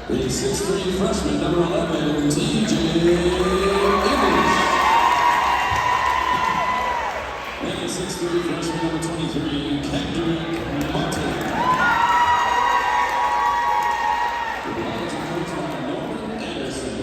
The 6th grade freshman, number 11, TJ English. And the 6th grade freshman, number 23, Kendrick Martin. The Lions are coached by Norman Anderson.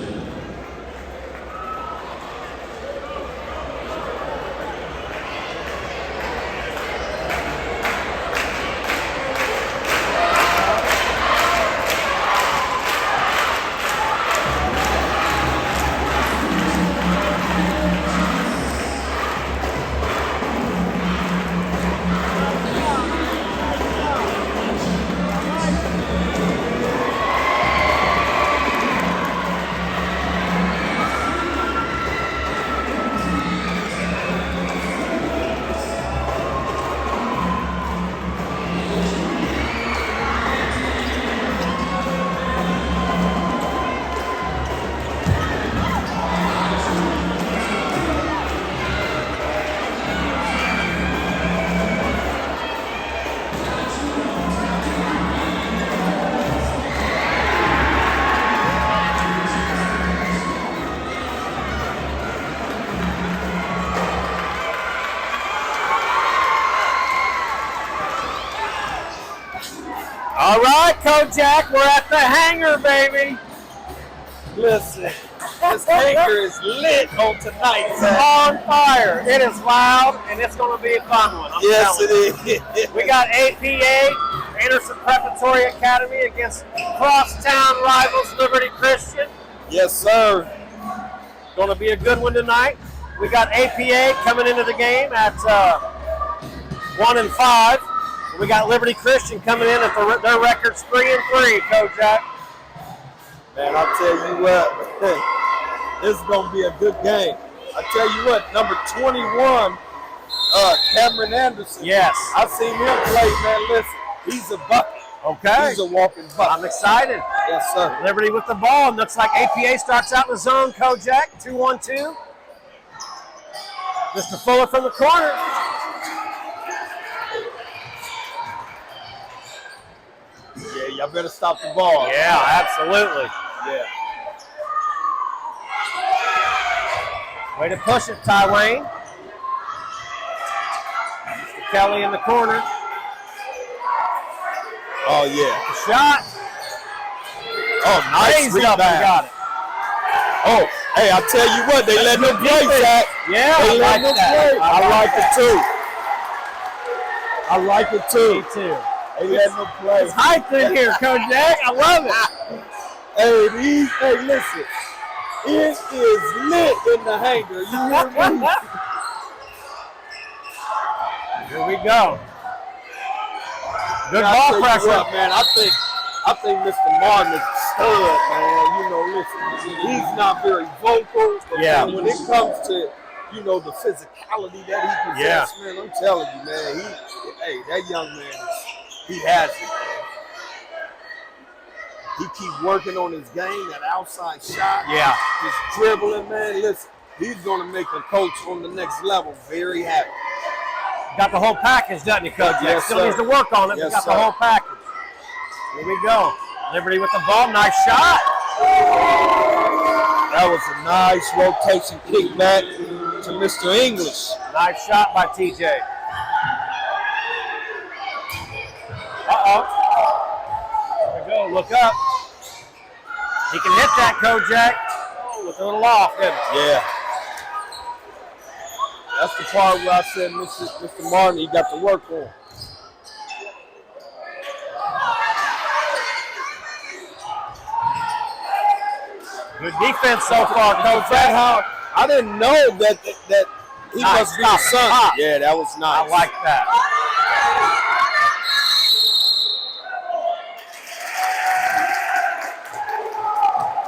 All right, Kojak, we're at the hangar, baby. Listen, this hangar is lit on tonight. It's on fire. It is loud, and it's going to be a fun one. Yes, it is. We got APA, Anderson Preparatory Academy, against crosstown rivals Liberty Christian. Yes, sir. Going to be a good one tonight. We got APA coming into the game at 1-5. We got Liberty Christian coming in at their record's 3-3, Kojak. Man, I'll tell you what, this is going to be a good game. I tell you what, number 21, Cameron Anderson. Yes. I've seen him play, man. Listen, he's a bucket. Okay. He's a walking bucket. I'm excited. Yes, sir. Liberty with the ball. Looks like APA starts out in the zone, Kojak. 2-1-2. Mr. Fuller from the corner. Yeah, y'all better stop the ball. Yeah, absolutely. Yeah. Way to push it, Ty Wayne. Mr. Kelly in the corner. Oh, yeah. Shot. Oh, nice Raised up and rebound. got it. Oh, hey, I tell you what, they let them play, Zach. Yeah, They I let like them that. play. I like it too. I like it too. Me too. They let them play. It's hyped in here, Kojak. I love it. Hey, listen. It is lit in the hangar. You hear me? Here we go. Good I'll ball tell you pressure. what, man, I think Mr. Martin is a stud, man. You know, listen, he's not very vocal. But Yeah. man, when it comes to, you know, the physicality that he possesses, man, I'm telling you, man, that young man he has it, man. He keep working on his game, that outside shot. Yeah. Just dribbling, man. Listen, he's going to make a coach on the next level very happy. Got the whole package, doesn't he, Kojak? Yes, Still sir. needs to work on it, Yes, but got sir. the whole package. Here we go. Liberty with the ball. Nice shot. That was a nice rotation kick back to Mr. English. Nice shot by TJ. Uh-oh. Here we go. Look up. He can hit that, Kojak. Oh, with a little off, didn't it? Yeah. That's the part where I said Mr. Martin, he got to work on. Good defense so far, Kojak. I didn't know that he Nice. must be the son. Stop. Yeah, that was nice. I like that.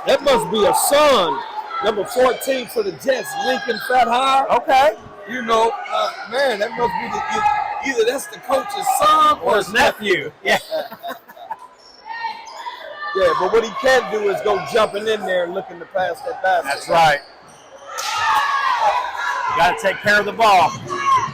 That must be a son. Number 14 for the Jets, Lincoln Fathauer. Okay. You know, man, that must be either that's the coach's son Or his nephew. Yeah. Yeah, but what he can't do is go jumping in there and looking to pass that basket. That's right. Got to take care of the ball.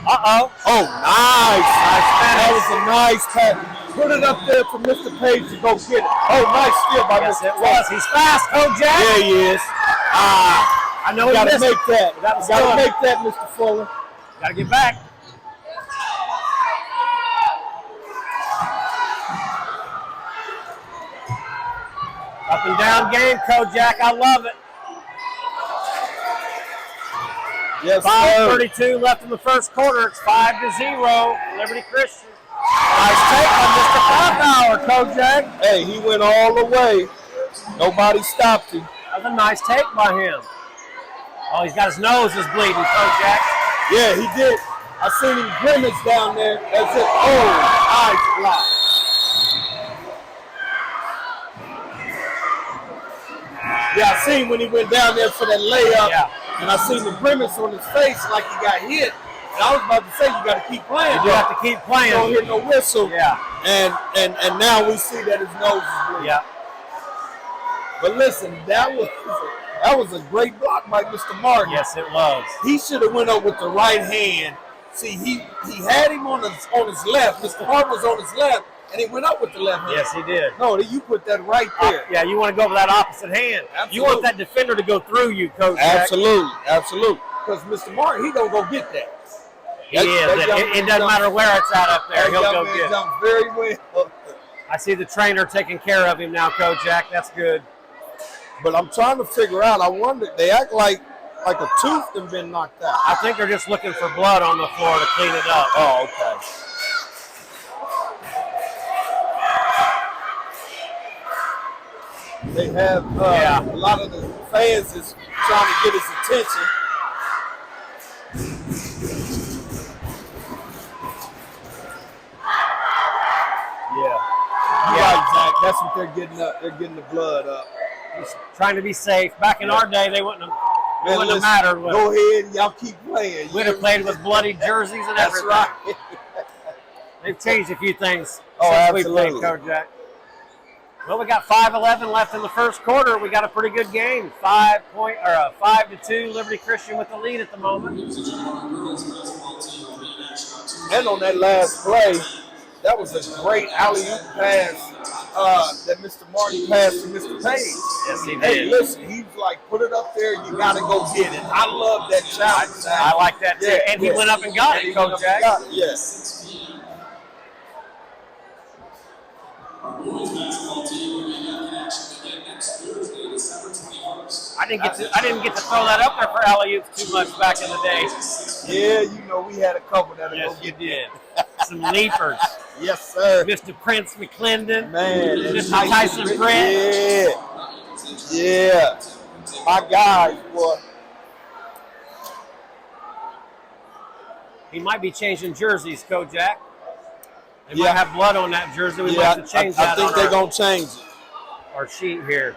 Uh-oh. Oh, nice. That was Nice a nice pass. Put it up there for Mr. Page to go get it. Oh, nice steal by Yes, Mr. it was. He's fast, Kojak. Yeah, he is. I know You he got to missed make it. that. That was You got to good. make that, Mr. Fuller. Got to get back. Up and down game, Kojak. I love it. Yes, sir. 5:32 left in the first quarter. It's 5-0, Liberty Christian. Nice take on Mr. Fathauer, Kojak. Hey, he went all the way. Nobody stopped him. That was a nice take by him. Oh, he's got his nose is bleeding, Kojak. Yeah, he did. I seen him grimace down there. That's it. Oh, nice block. Yeah, I seen when he went down there for that layup. Yeah. And I seen the grimace on his face like he got hit. And I was about to say, you got to keep playing. You do have to keep playing. Don't hear no whistle. Yeah. And now we see that his nose is bleeding. Yeah. But listen, that was a great block by Mr. Martin. Yes, it was. He should have went up with the right hand. See, he had him on his left. Mr. Martin was on his left, and he went up with the left hand. Yes, he did. No, you put that right there. Yeah, you want to go with that opposite hand. Absolutely. You want that defender to go through you, Kojak. Absolutely, absolutely. Because Mr. Martin, he don't go get that. He is. It doesn't matter where it's at up there. He'll go get it. Jumps very well. I see the trainer taking care of him now, Kojak. That's good. But I'm trying to figure out. I wonder. They act like a tooth has been knocked out. I think they're just looking for blood on the floor to clean it up. Oh, okay. They have a lot of the fans is trying to get his attention. Yeah. Right, Zach. That's what they're getting up. They're getting the blood up. Just trying to be safe. Back in our day, they wouldn't have mattered. Go ahead, y'all keep playing. We'd have played with bloody jerseys and That's everything. right. They've changed a few things since absolutely. we played, Kojak. Well, we got 5:11 left in the first quarter. We got a pretty good game. 5-2 Liberty Christian with the lead at the moment. And on that last play, that was a great alley-oop pass that Mr. Martin passed to Mr. Page. Yes, he did. Hey, listen, he's like, put it up there, you got to go get it. I love that challenge. I like that, too. Yeah, and he went up and got it, Kojak. Yes. Our boys basketball team will be back in action again next Thursday, December 21st. I didn't get to throw that up there for alley-oops too much back in the day. Yeah, you know, we had a couple that Yes, go you get did. Some leapers. Yes, sir. Mr. Prince McClendon. Man. Mr. Tyson Brett. Yeah. Yeah. My guys, boy. He might be changing jerseys, Kojak. They might have blood on that jersey. We might have to change I that think on they're going to change it. our sheet here.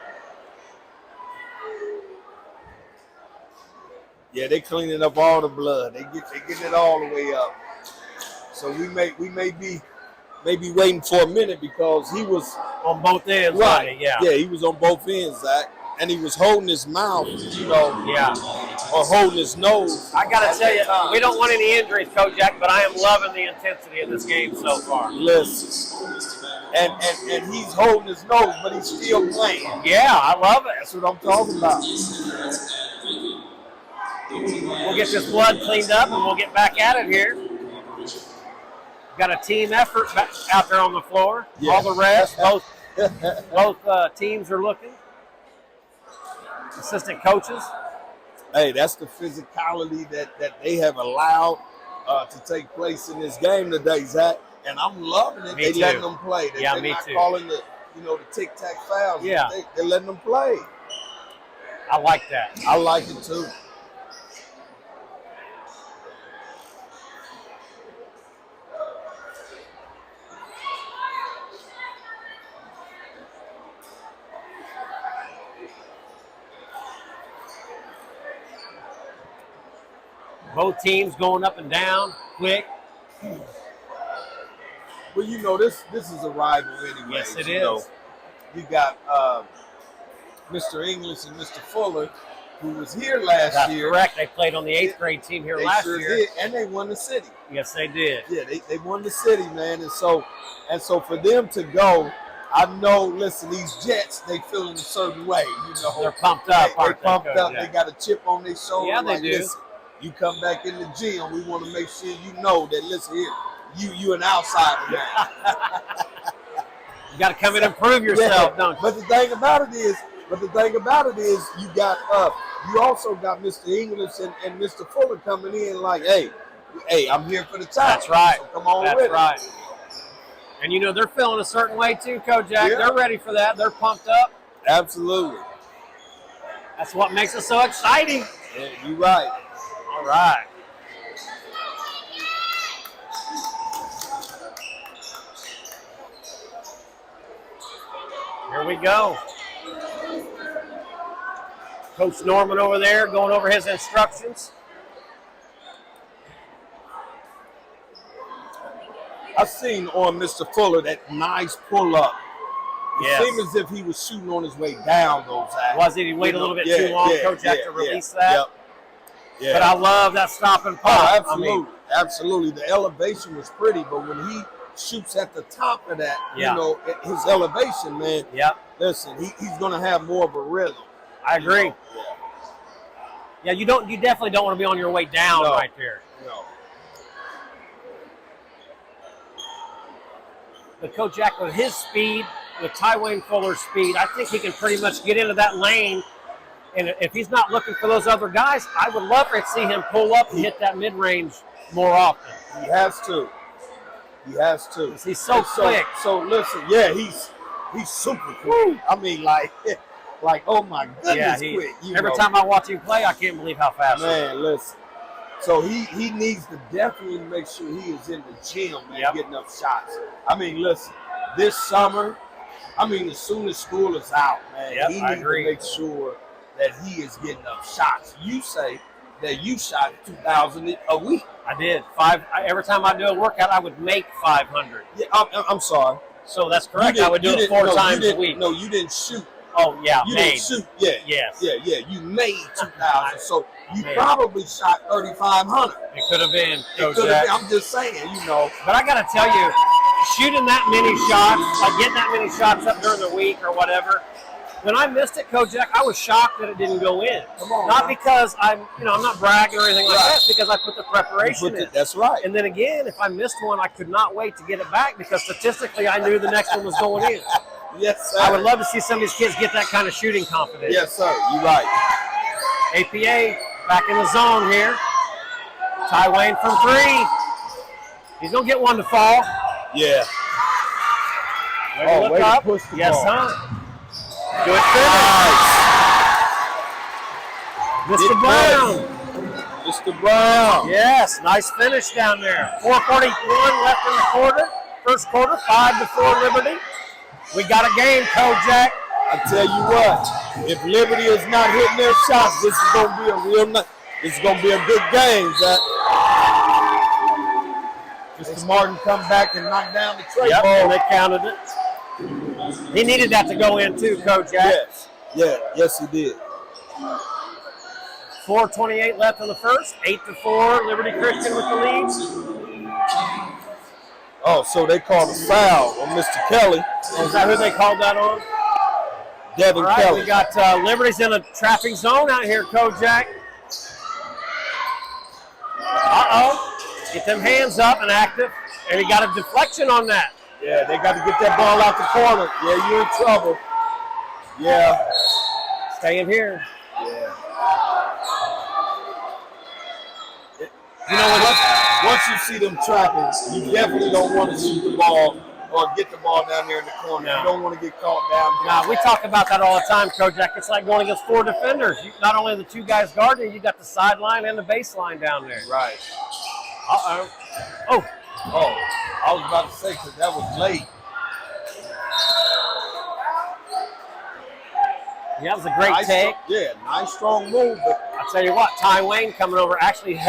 Yeah, they cleaning up all the blood. They getting it all the way up. So we may be waiting for a minute because he was On both ends, right. buddy, yeah. Yeah, he was on both ends, Zach, and he was holding his mouth, Yeah. or holding his nose. I got to tell you, we don't want any injuries, Kojak, but I am loving the intensity of this game so far. Listen, and he's holding his nose, but he's still playing. Yeah, I love it. That's what I'm talking about. We'll get this blood cleaned up and we'll get back at it here. Got a team effort back out there on the floor. Yeah. All the refs, both teams are looking. Assistant coaches. Hey, that's the physicality that they have allowed to take place in this game today, Zach. And I'm loving it. Me too. Letting them play. They're me not too. calling the tic-tac fouls. Yeah. They're letting them play. I like that. I like it too. Both teams going up and down quick. Well, you know, this is a rival anyway. Yes, it you know. is. You got Mr. English and Mr. Fuller, who was here last That's year. correct. They played on the 8th grade team here They last sure year. did, and they won the city. Yes, they did. Yeah, they won the city, man. And so for them to go, I know, listen, these Jets, they feeling a certain way, you know. They're pumped up, They aren't they, pumped Coach up. Jack? They got a chip on their shoulder. Yeah, they like, do. Listen, you come back in the gym, we want to make sure you know that, listen here, you an outsider now. You got to come in and prove yourself, don't you? But the thing about it is, you got you also got Mr. English and Mr. Fuller coming in like, hey, I'm here for the time. That's right. So come on That's with right. it. And you know they're feeling a certain way too, Kojak. Yeah. They're ready for that. They're pumped up. Absolutely. That's what makes it so exciting. Yeah, you're right. All right. Here we go. Coach Norman over there going over his instructions. I seen on Mr. Fuller that nice pull up. It Yes. seemed as if he was shooting on his way down those acts. Was it? He waited a little bit too long, Coach, to release that. Yep. Yeah. But I love that stop and Oh, pop. absolutely. Absolutely. The elevation was pretty, but when he shoots at the top of that, Yeah. you know, his elevation, man, Yep, listen, he's going to have more of a rhythm. I agree. You know? Yeah, you definitely don't want to be on your way down No. right there. No. But Coach Jack, with his speed, with Tywayne Fuller's speed, I think he can pretty much get into that lane. And if he's not looking for those other guys, I would love to see him pull up and hit that mid-range more often. He has to. He has to. He's so And quick. So listen, yeah, he's super quick. I mean, like, oh my goodness, Yeah, quick. You every know. time I watch him play, I can't believe how fast he is. Man, listen. So he needs to definitely make sure he is in the gym and Yep. getting up shots. I mean, listen, this summer, I mean, as soon as school is out, man, Yep, he I needs agree. to make sure that he is getting up shots. You say that you shot 2,000 a week. I did. Every time I do a workout, I would make 500. Yeah, I'm sorry. So that's You correct. didn't- I would do you it didn't- 4 no, you times a didn't- week. No, you didn't shoot. Oh, yeah, You made. didn't shoot. Yeah. Yes. Yeah. You made 2,000. So you Man. probably shot 3,500. It could have been, It Coach could have Jack. been. I'm just saying, you know. But I got to tell you, shooting that many shots, like getting that many shots up during the week or whatever, when I missed it, Kojak, I was shocked that it didn't go in. Come on, not man. because I'm not bragging or anything like Right. that. It's because I put the preparation in. That's right. And then again, if I missed one, I could not wait to get it back because statistically, I knew the next one was going in. Yes, sir. I would love to see some of these kids get that kind of shooting confidence. Yes, sir. You're right. APA back in the zone here. Tywayne from 3. He's gonna get one to fall. Yeah. Way to look way to up. push the Yes, ball. sir. Good finish. Mr. Brown. Mr. Brown. Yes, nice finish down there. 4:41 left in the quarter. First quarter, 5-4 Liberty. We got a game, Kojak. I tell you what, if Liberty is not hitting their shots, this is going to be a this is going to be a good game, Zach. Mr. Martin come back and knock down the tray Yep, ball. and they counted it. He needed that to go in too, Kojak. Yes, he did. 4:28 left in the first. 8-4, Liberty Christian with the lead. Oh, so they called a foul on Mr. Kelly, Oh, is that who they called that on? Devin All right, Kelly. we got Liberty's in a trapping zone out here, Kojak. Uh-oh. Get them hands up and active. And he got a deflection on that. Yeah, they got to get that ball out the corner. Yeah, you're in trouble. Yeah. Stay in here. Yeah. You know what? Once you see them trapping, you definitely don't want to shoot the ball or get the ball down there in the corner. No. You don't want to get caught down. Nah, we talk about that all the time, Kojak. It's like going against 4 defenders. Not only the 2 guys guarding, you got the sideline and the baseline down there. Right. Uh-oh. Oh, Oh, I was about to say because that was late. yeah, that was a great Nice, take. yeah, nice strong move. But I'll tell you what, Tywayne coming over actually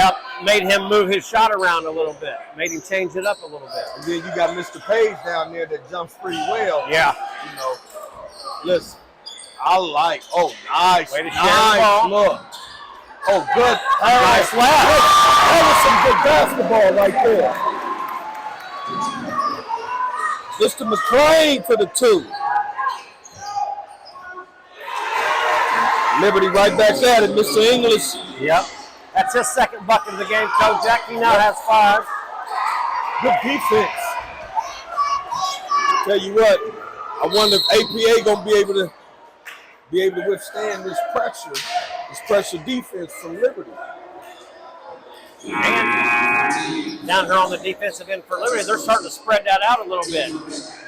made him move his shot around a little bit. Made him change it up a little bit. and then you got Mr. Page down there that jumps pretty well. Yeah. You know, listen, I like. Oh, nice. Way to share the nice ball. look. Oh, good. Nice left. That was some good basketball right there. Mr. McClain for the 2. Liberty right back at it. Mr. English. Yep. That's his second bucket of the game. Kojak, he now has 5. Good defense. Tell you what, I wonder if APA gonna be able to withstand this pressure defense from Liberty. And down here on the defensive end for Liberty, they're starting to spread that out a little bit.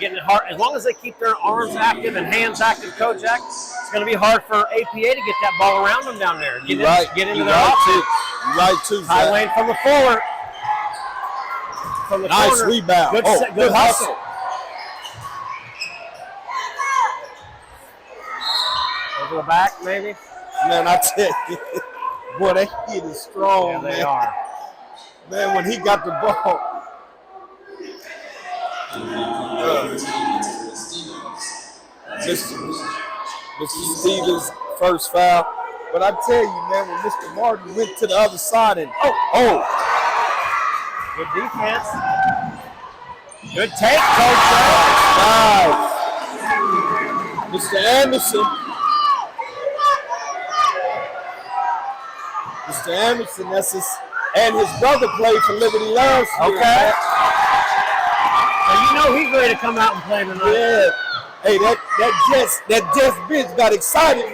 Getting it hard. As long as they keep their arms active and hands active, Kojak, it's going to be hard for APA to get that ball around them down there. Get into their offense. You're right, too. Ty Wayne from the forward. From the Nice corner. rebound. Good hustle. Over the back, maybe? Man, I tell you, boy, that kid is strong, Yeah, man. they are. Man, when he got the ball. Mr. Stevens, first foul. But I tell you, man, when Mr. Martin went to the other side and, Good defense. Good take, Coach. nice. Mr. Anderson. Mr. Anderson, and his brother played for Liberty last year. Okay. So you know he's ready to come out and play tonight. Yeah. Hey, that Jets bench got excited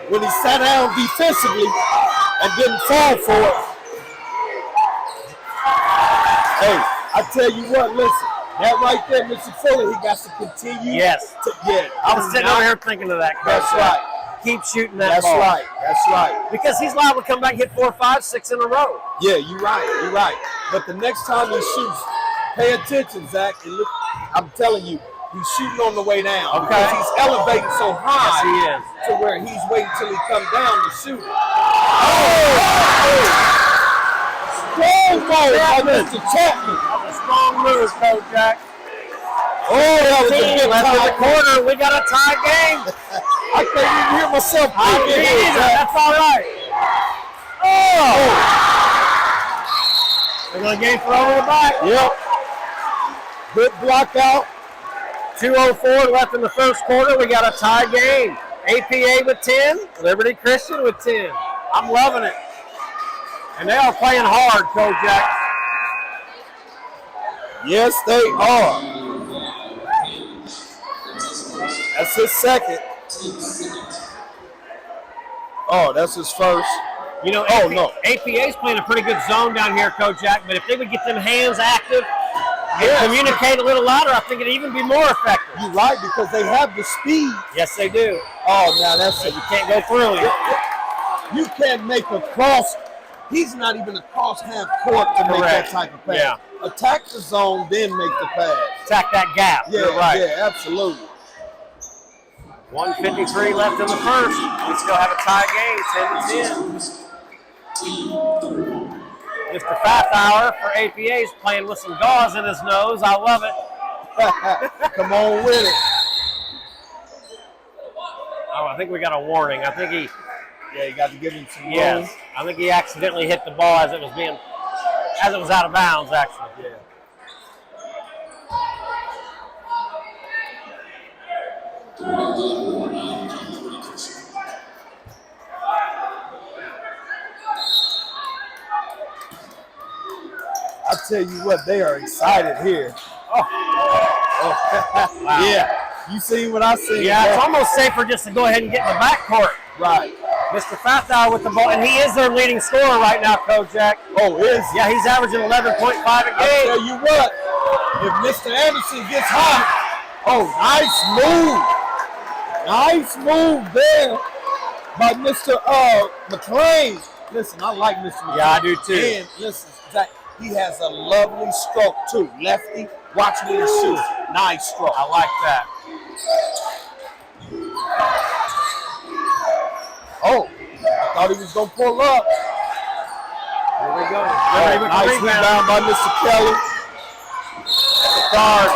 when he sat down defensively and didn't fall for it. Hey, I tell you what, listen, that right there, Mr. Fuller, he got to continue. Yes. I was sitting over here thinking of that. Coach. That's right. Keep shooting that ball. That's right. Because he's liable to come back and hit 4, 5, 6 in a row. Yeah, you're right. But the next time he shoots, pay attention, Zach. And look, I'm telling you, he's shooting on the way down. Okay. Because he's elevating so high. Yes, he is. To where he's waiting till he comes down to shoot. Strong ball by Mr. Chapman. That was a strong move, Kojak. Oh, that was a good Left in the tie. corner. We got a tie game. I can't even hear myself. That's all right. Oh! They're going to game for over the back. Yep. Good block out. 2:04 left in the first quarter. We got a tie game. APA with 10, Liberty Christian with 10. I'm loving it. And they are playing hard, Kojak. Yes, they are. That's his second. Oh, that's his first. You know, APA's playing a pretty good zone down here, Kojak, but if they would get them hands active and communicate a little louder, I think it'd even be more effective. You're right, because they have the speed. Yes, they do. Oh, now that's it. You can't go through him. You can't make a cross. He's not even across half court to make that type of pass. Yeah. Attack the zone, then make the pass. Attack that gap. Yeah, You're right. Yeah, absolutely. 1:53 left in the first. We still have a tie game, 10-10. Mr. Fathauer for APA is playing with some gauze in his nose. I love it. Come on with it. Oh, I think we got a warning. I think he. Yeah, you got to give him some room. Yes, I think he accidentally hit the ball as it was out of bounds. Actually, Yeah. I tell you what, they are excited here. wow. Yeah, you see what I see? Yeah, it's almost safer just to go ahead and get in the backcourt. Right. Mr. Fathauer with the ball, and he is their leading scorer right now, Kojak. Oh, is he? Yeah, he's averaging 11.5 a game. I tell you what, if Mr. Anderson gets hot, nice move there by Mr. McClain. Listen, I like Mr. McClain. Yeah, I do too. And listen, Zach, he has a lovely stroke too. Lefty, watch me to shoot. Nice stroke. I like that. Oh, I thought he was going to pull up. Here we go. Nice rebound by Mr. Kelly. Guard.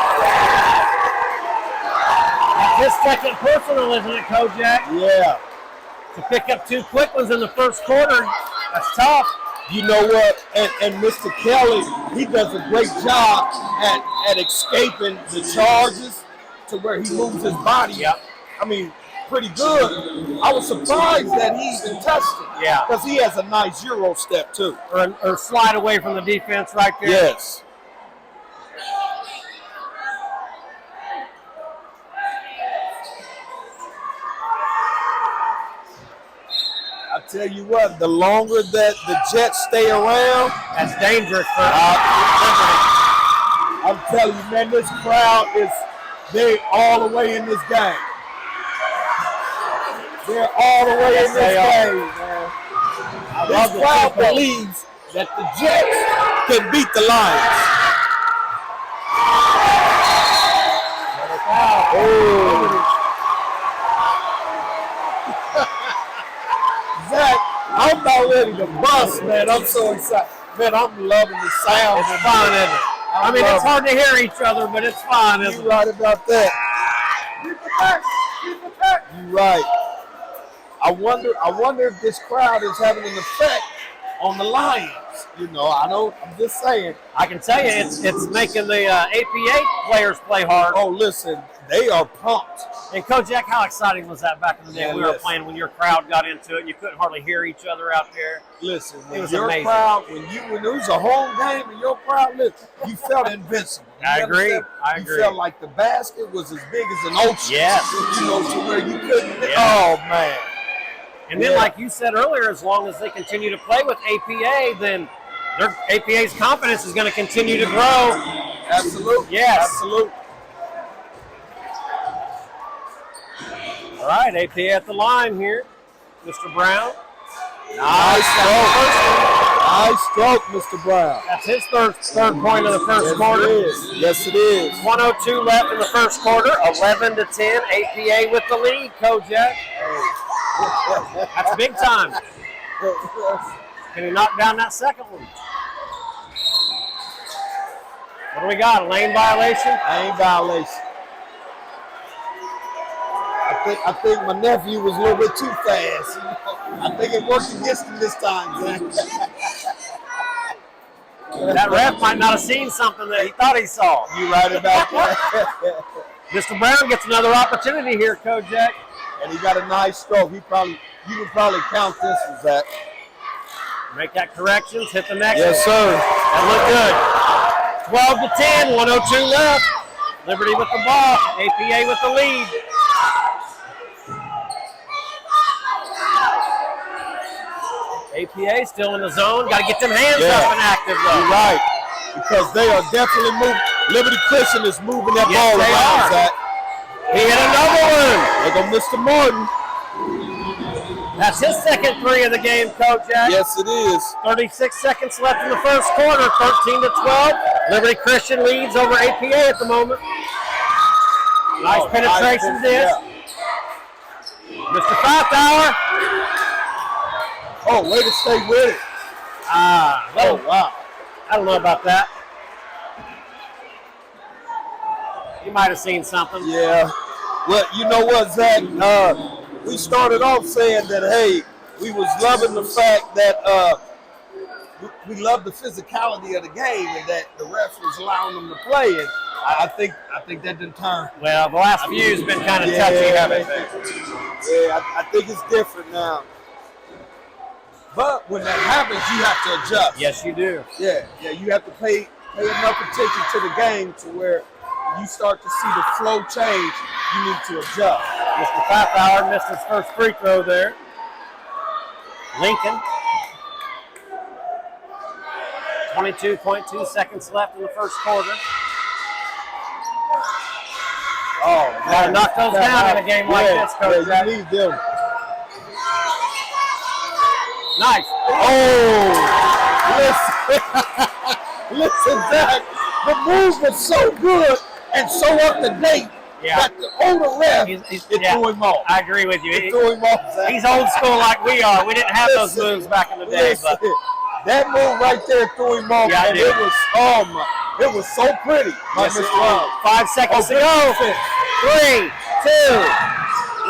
That's his second personal, isn't it, Kojak? Yeah. To pick up 2 quick ones in the first quarter, that's tough. You know what? And Mr. Kelly, he does a great job at escaping the charges to where he moves his body. Yep. I mean, pretty good. I was surprised that he even touched it. Yeah. Because he has a nice Euro step, too. Or slide away from the defense right there. Yes. I tell you what, the longer that the Jets stay around, That's dangerous for I'm telling you, man, this crowd they're all the way in this game. They're all the way in this game, man. This crowd believes that the Jets can beat the Lions. Oh. Zach, I'm about ready to bust, man. I'm so excited. Man, I'm loving the sound. It's fun, isn't it? I mean, it's hard to hear each other, but it's fun, isn't You're it? right about that. You're right. I wonder if this crowd is having an effect on the Lions. You know, I'm just saying. I can tell you, it's making the APA players play hard. Oh, listen, they are pumped. And Kojak, how exciting was that back in the day Yeah, we were listen. playing when your crowd got into it and you couldn't hardly hear each other out there? Listen, It when was your amazing. crowd, when it was a home game and your crowd, listen, you felt invincible. You I agree. understand? I You agree. felt like the basket was as big as an ocean. Yes. You know, to where you couldn't. Yeah. Oh man. And then, Yeah. like you said earlier, as long as they continue to play with APA, then their APA's confidence is going to continue to grow. Absolutely. Yes. Absolutely. All right, APA at the line here. Mr. Brown. Nice stroke. Nice stroke, Mr. Brown. That's his third point of the first quarter. It is. Yes, it is. 1:02 left in the first quarter. 11-10. APA with the lead, Kojak. That's big time. Can he knock down that second one? What do we got? A lane violation? Lane violation. I think my nephew was a little bit too fast. I think it worked against him this time, Zach. That ref might not have seen something that he thought he saw. You right about that. Mr. Brown gets another opportunity here, Kojak. And he got a nice stroke. You can probably count this one, Zach. Make that corrections, hit the next Yes, one. sir. That looked good. 12-10, 1:02 left. Liberty with the ball, APA with the lead. APA still in the zone. Got to get them hands up and active, though. You're right. Because they are definitely moving. Liberty Christian is moving that Yes, ball they around, are. Zach. He hit another one. There go Mr. Martin. That's his second three of the game, Kojak. Yes, it is. 36 seconds left in the first quarter, 13-12. Liberty Christian leads over APA at the moment. Nice penetration disc. Yeah. Mr. Fathauer. Oh, way to stay with it. Oh, wow. I don't know about that. You might have seen something. Yeah. Well, you know what, Zach? We started off saying that, hey, we was loving the fact that we loved the physicality of the game and that the ref was allowing them to play. And I think that didn't turn. Well, the last few has been kind of touchy, haven't they? Yeah, I think it's different now. But when that happens, you have to adjust. Yes, you do. Yeah, you have to pay enough attention to the game to where you start to see the flow change. You need to adjust. Mr. Fathauer missed his first free throw there. Lincoln. 22.2 seconds left in the first quarter. Oh, Gotta knock those down in a game like this, Coach. Yeah, you need them. Nice. Oh, listen, Zach. The move was so good and so up to date that the older ref threw him off. I agree with you. It threw him off, Zach. He's old school like we are. We didn't have those moves back in the day. Listen, But that move right there threw him off, Yeah, and it did. it was so pretty. Yes, Mr. it Brown. was. 5 seconds to go. 3, 2.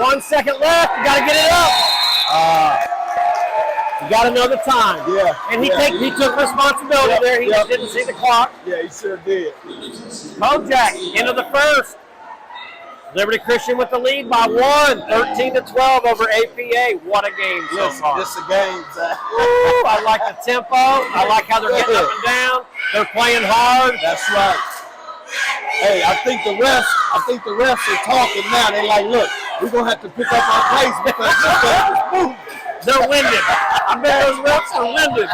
1 second left. You got to get it up. You got to know the time. Yeah. And he took responsibility there. He just didn't see the clock. Yeah, he sure did. Kojak into the first. Liberty Christian with the lead by 1, 13-12 over APA. What a game so far. This a game, Zach. Ooh, I like the tempo. I like how they're getting up and down. They're playing hard. That's right. Hey, I think the refs are talking now. They're like, look, we're gonna have to pick up our pace because this game is moving. They're winded. I bet those refs are winded.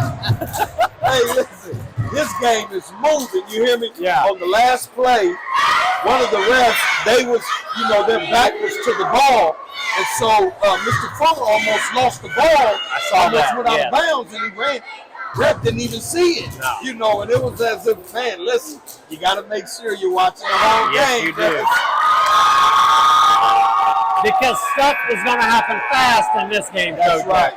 Hey, listen, this game is moving. You hear me? Yeah. On the last play, one of the refs, their back was to the ball, and so Mr. Fuller almost lost the ball. I saw that. Went out of bounds, and he ran. Ref didn't even see it. No. And it was as if, man, listen, you got to make sure you're watching the whole game. Yes, you do. Because stuff is going to happen fast in this game, That's Coach. right.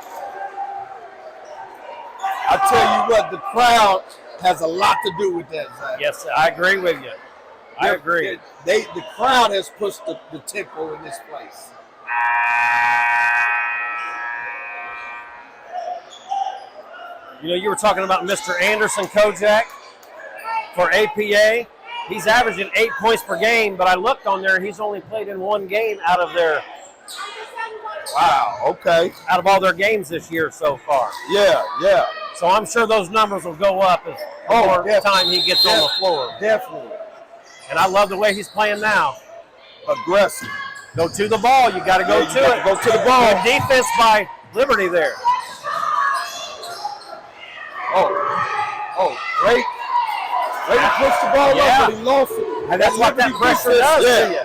I tell you what, the crowd has a lot to do with that, Zach. Yes, I agree with you. I agree. The crowd has pushed the tempo in this place. You were talking about Mr. Anderson Kojak for APA. He's averaging 8 points per game, but I looked on there and he's only played in 1 game out of their out of all their games this year so far. Yeah. So I'm sure those numbers will go up as more time he gets on the floor. Definitely. And I love the way he's playing now. Aggressive. Go to the ball. You got to go to it. Go to the ball. Good defense by Liberty there. Great. Way to push the ball up, but he lost it. And that's what that pressure does to you.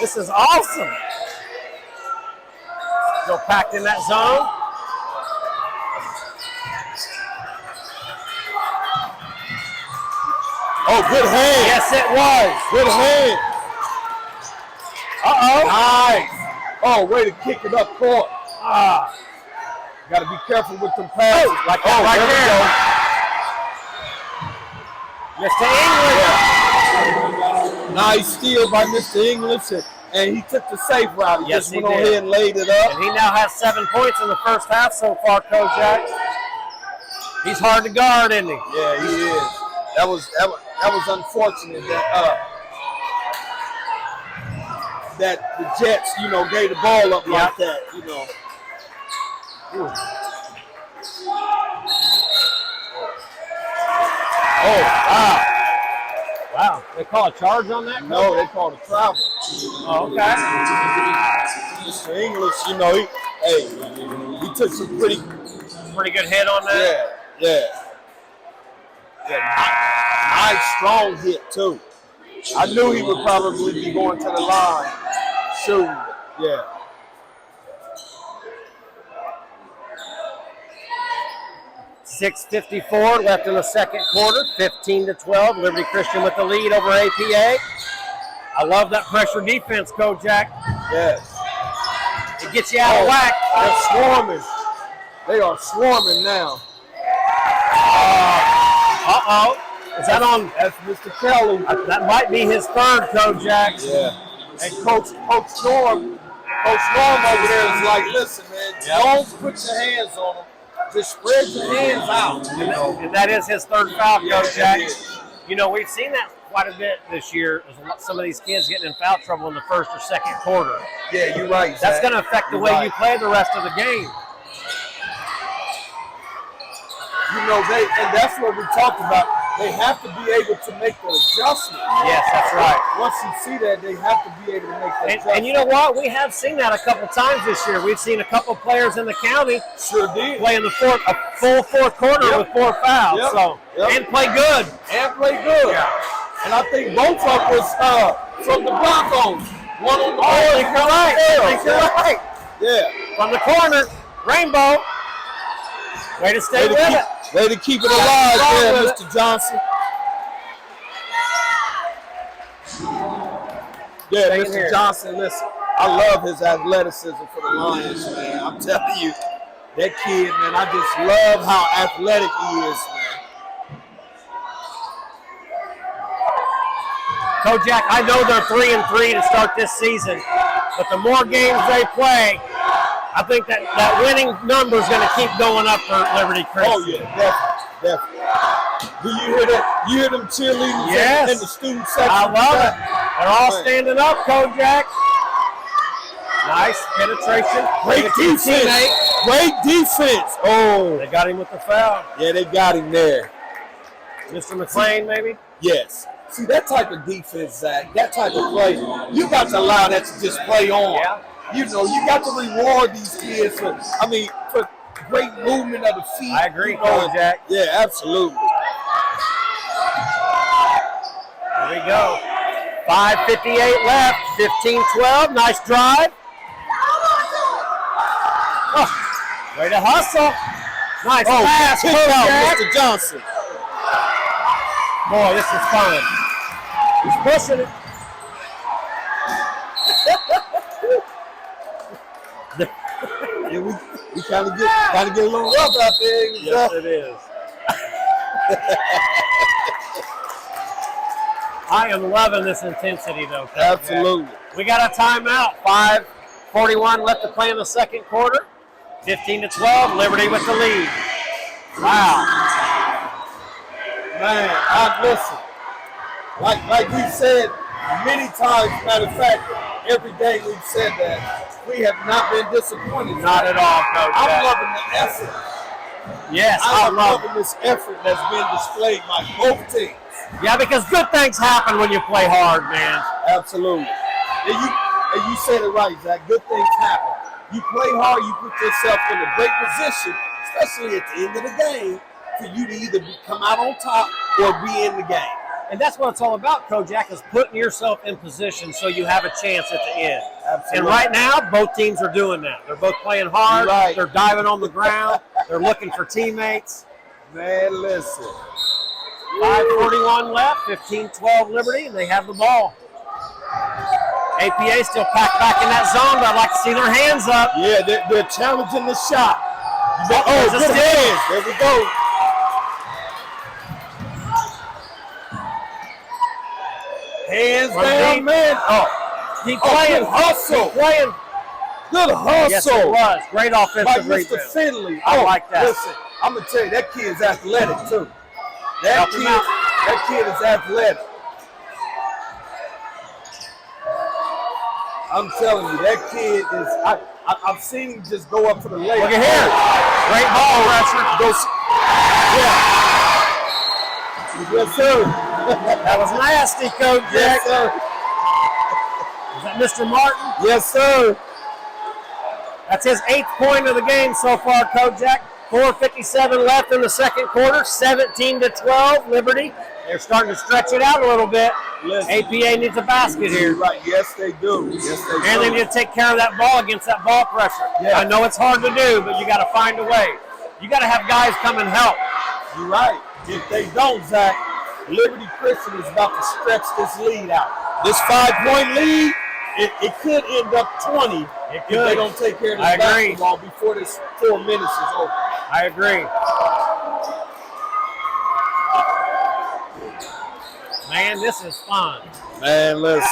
This is awesome. Still packed in that zone. Oh, good hand. Yes, it was. Good hand. Nice. Oh, way to kick it up court. Got to be careful with them passes. Like that right there. Mr. English. Nice steal by Mr. English, and he took the safe route. He just went on ahead and laid it up. And he now has 7 points in the first half so far, Kojak. He's hard to guard, isn't he? Yeah, he is. That was unfortunate that the Jets, gave the ball up like that, Ooh. Oh, wow. Wow. They call a charge on that? No, they called a travel. Oh, okay. Mr. English, he took some pretty good hit on that. Yeah. Nice strong hit too. I knew he would probably be going to the line soon. Yeah. .6:54 left in the second quarter. 15-12. Liberty Christian with the lead over APA. I love that pressure defense, Kojak. Yes. It gets you out of whack. They're swarming. They are swarming now. Is that on? That's Mr. Kelly. That might be his third, Kojak. Yeah. And Coach Norm over there is like, listen, man, don't put your hands on them. Just spread your hands out. And that is his third foul, Kojak. We've seen that quite a bit this year. Some of these kids getting in foul trouble in the first or second quarter. Yeah, you're right. That's going to affect the way you play the rest of the game. And that's what we talked about. They have to be able to make the adjustment. Yes, that's right. Once you see that, they have to be able to make the adjustment. And you know what? We have seen that a couple times this year. We've seen a couple players in the county play in a full fourth quarter with 4 fouls. And play good. Yeah. And I think both of them was from the Broncos. One on the I think you're right. Yeah. From the corner, Rainbow. Way to stay with it. Way to keep it alive there, Mr. Johnson. Yeah, Mr. Johnson, listen, I love his athleticism for the Lions, man. I'm telling you, that kid, man, I just love how athletic he is, man. Kojak, I know they're 3-3 to start this season, but the more games they play, I think that winning number is going to keep going up for Liberty Christian. Oh yeah, definitely. Do you hear that? You hear them cheerleaders in the student section? I love it. They're all standing up, Kojak. Nice penetration. Great defense. Great defense. Oh, they got him with the foul. Yeah, they got him there. Mr. McLean, maybe? Yes. See, that type of defense, Zach, that type of play, you got to allow that to just play on. Yeah. You know, you got to reward these kids for great movement of the feet. I agree, Kojak. Yeah, absolutely. There we go. 5:58 left, 15-12, nice drive. Oh, way to hustle. Nice pass, kick out, Kojak. Mr. Johnson. Boy, this is fun. He's pushing it. Yeah, we kind of get a little rough out there. Yes, it is. I am loving this intensity, though. Absolutely. We got a timeout. 5:41 left to play in the second quarter. 15-12, Liberty with the lead. Wow. Man, listen. Like we've said many times, matter of fact, every day we've said that. We have not been disappointed. Not at all, Coach. I'm loving the effort. Yes, I'm loving this effort that's been displayed by both teams. Yeah, because good things happen when you play hard, man. Absolutely. And you said it right, Zach. Good things happen. You play hard, you put yourself in a great position, especially at the end of the game, for you to either come out on top or be in the game. And that's what it's all about, Kojak, is putting yourself in position so you have a chance at the end. Absolutely. And right now, both teams are doing that. They're both playing hard. Right. They're diving on the ground. They're looking for teammates. Man, listen. 5:41 left, 15-12 Liberty, and they have the ball. APA still packed back in that zone, but I'd like to see their hands up. Yeah, they're challenging the shot. There's a good steal. hands. There we go. Hands down, man. Oh, keep playing. Good hustle. Keep playing. Good hustle. Yes, it was. Great offensive By rebound. Mr. Finley. I like that. Listen, I'm going to tell you, that kid's athletic, too. That kid is athletic. I'm telling you, that kid is. I've seen him just go up for the layup. Look at here. Great ball pressure. Yes, sir. That was nasty, Coach. Yes, sir. Is that Mr. Martin? Yes, sir. That's his 8th point of the game so far, Kojak. 4:57 left in the second quarter. 17-12, Liberty. They're starting to stretch it out a little bit. Listen. APA needs a basket here. Right. Yes, they do. Yes, they do. And they need to take care of that ball against that ball pressure. Yeah. I know it's hard to do, but you got to find a way. You got to have guys come and help. You're right. If they don't, Zach, Liberty Christian is about to stretch this lead out. This 5-point lead, it could end up 20 if they don't take care of this basketball before this 4 minutes is over. I agree. Man, this is fun. Man, listen.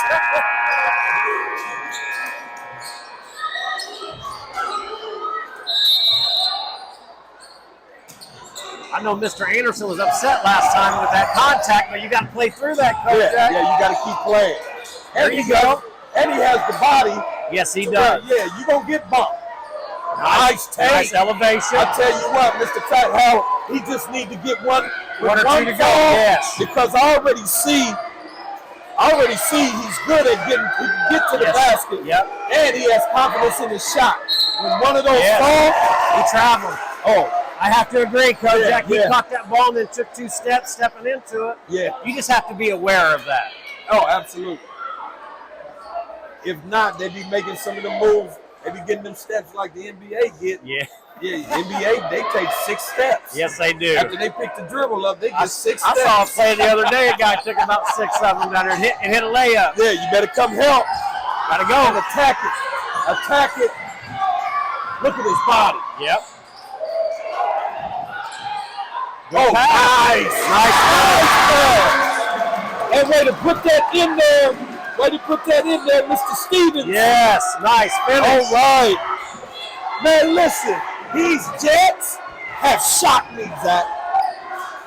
I know Mr. Anderson was upset last time with that contact, but you got to play through that, Coach. Yeah, you got to keep playing. There you go. And he has the body. Yes, he does. Yeah, you're going to get bumped. Nice take. Nice elevation. I tell you what, Mr. Fathauer, he just need to get one or two to go. Yes. Because I already see he's good at he can get to the basket. Yep. And he has confidence in his shot. When one of those falls, he traveled. Oh, I have to agree, Kojak. Yeah, He caught that ball and then took 2 steps, stepping into it. Yeah. You just have to be aware of that. Oh, absolutely. If not, they'd be making some of the moves. They be getting them steps like the NBA get. Yeah. Yeah, NBA, they take 6 steps. Yes, they do. After they pick the dribble up, they get 6 steps. I saw a play the other day. A guy took about 6 of them down there and hit a layup. Yeah, you better come help. Gotta go. And attack it. Attack it. Look at his body. Yep. Oh, nice. Nice. And way to put that in there. Way to put that in there, Mr. Stevens. Yes, nice finish. All right. Man, listen, these Jets have shocked me, Zach.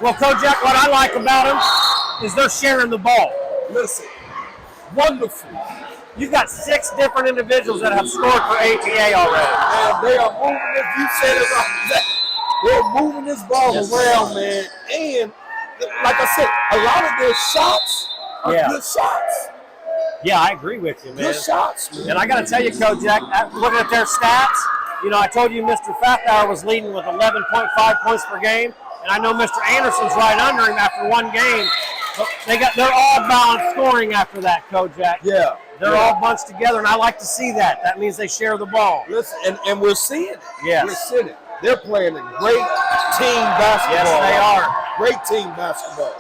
Well, Kojak, what I like about them is they're sharing the ball. Listen, wonderful. You've got 6 different individuals that have scored for ATA already. Man, they are moving this. You said it right, Zach. They're moving this ball around, man. And like I said, a lot of their shots are good shots. Yeah, I agree with you, man. Good shots, man. And I got to tell you, Kojak, looking at their stats, you know, I told you Mr. Fathauer was leading with 11.5 points per game, and I know Mr. Anderson's right under him after one game. But they're all balanced scoring after that, Kojak. Yeah. They're all bunched together, and I like to see that. That means they share the ball. Listen, and we're seeing it. Yes. We're seeing it. They're playing a great team basketball. Yes, they are. Great team basketball.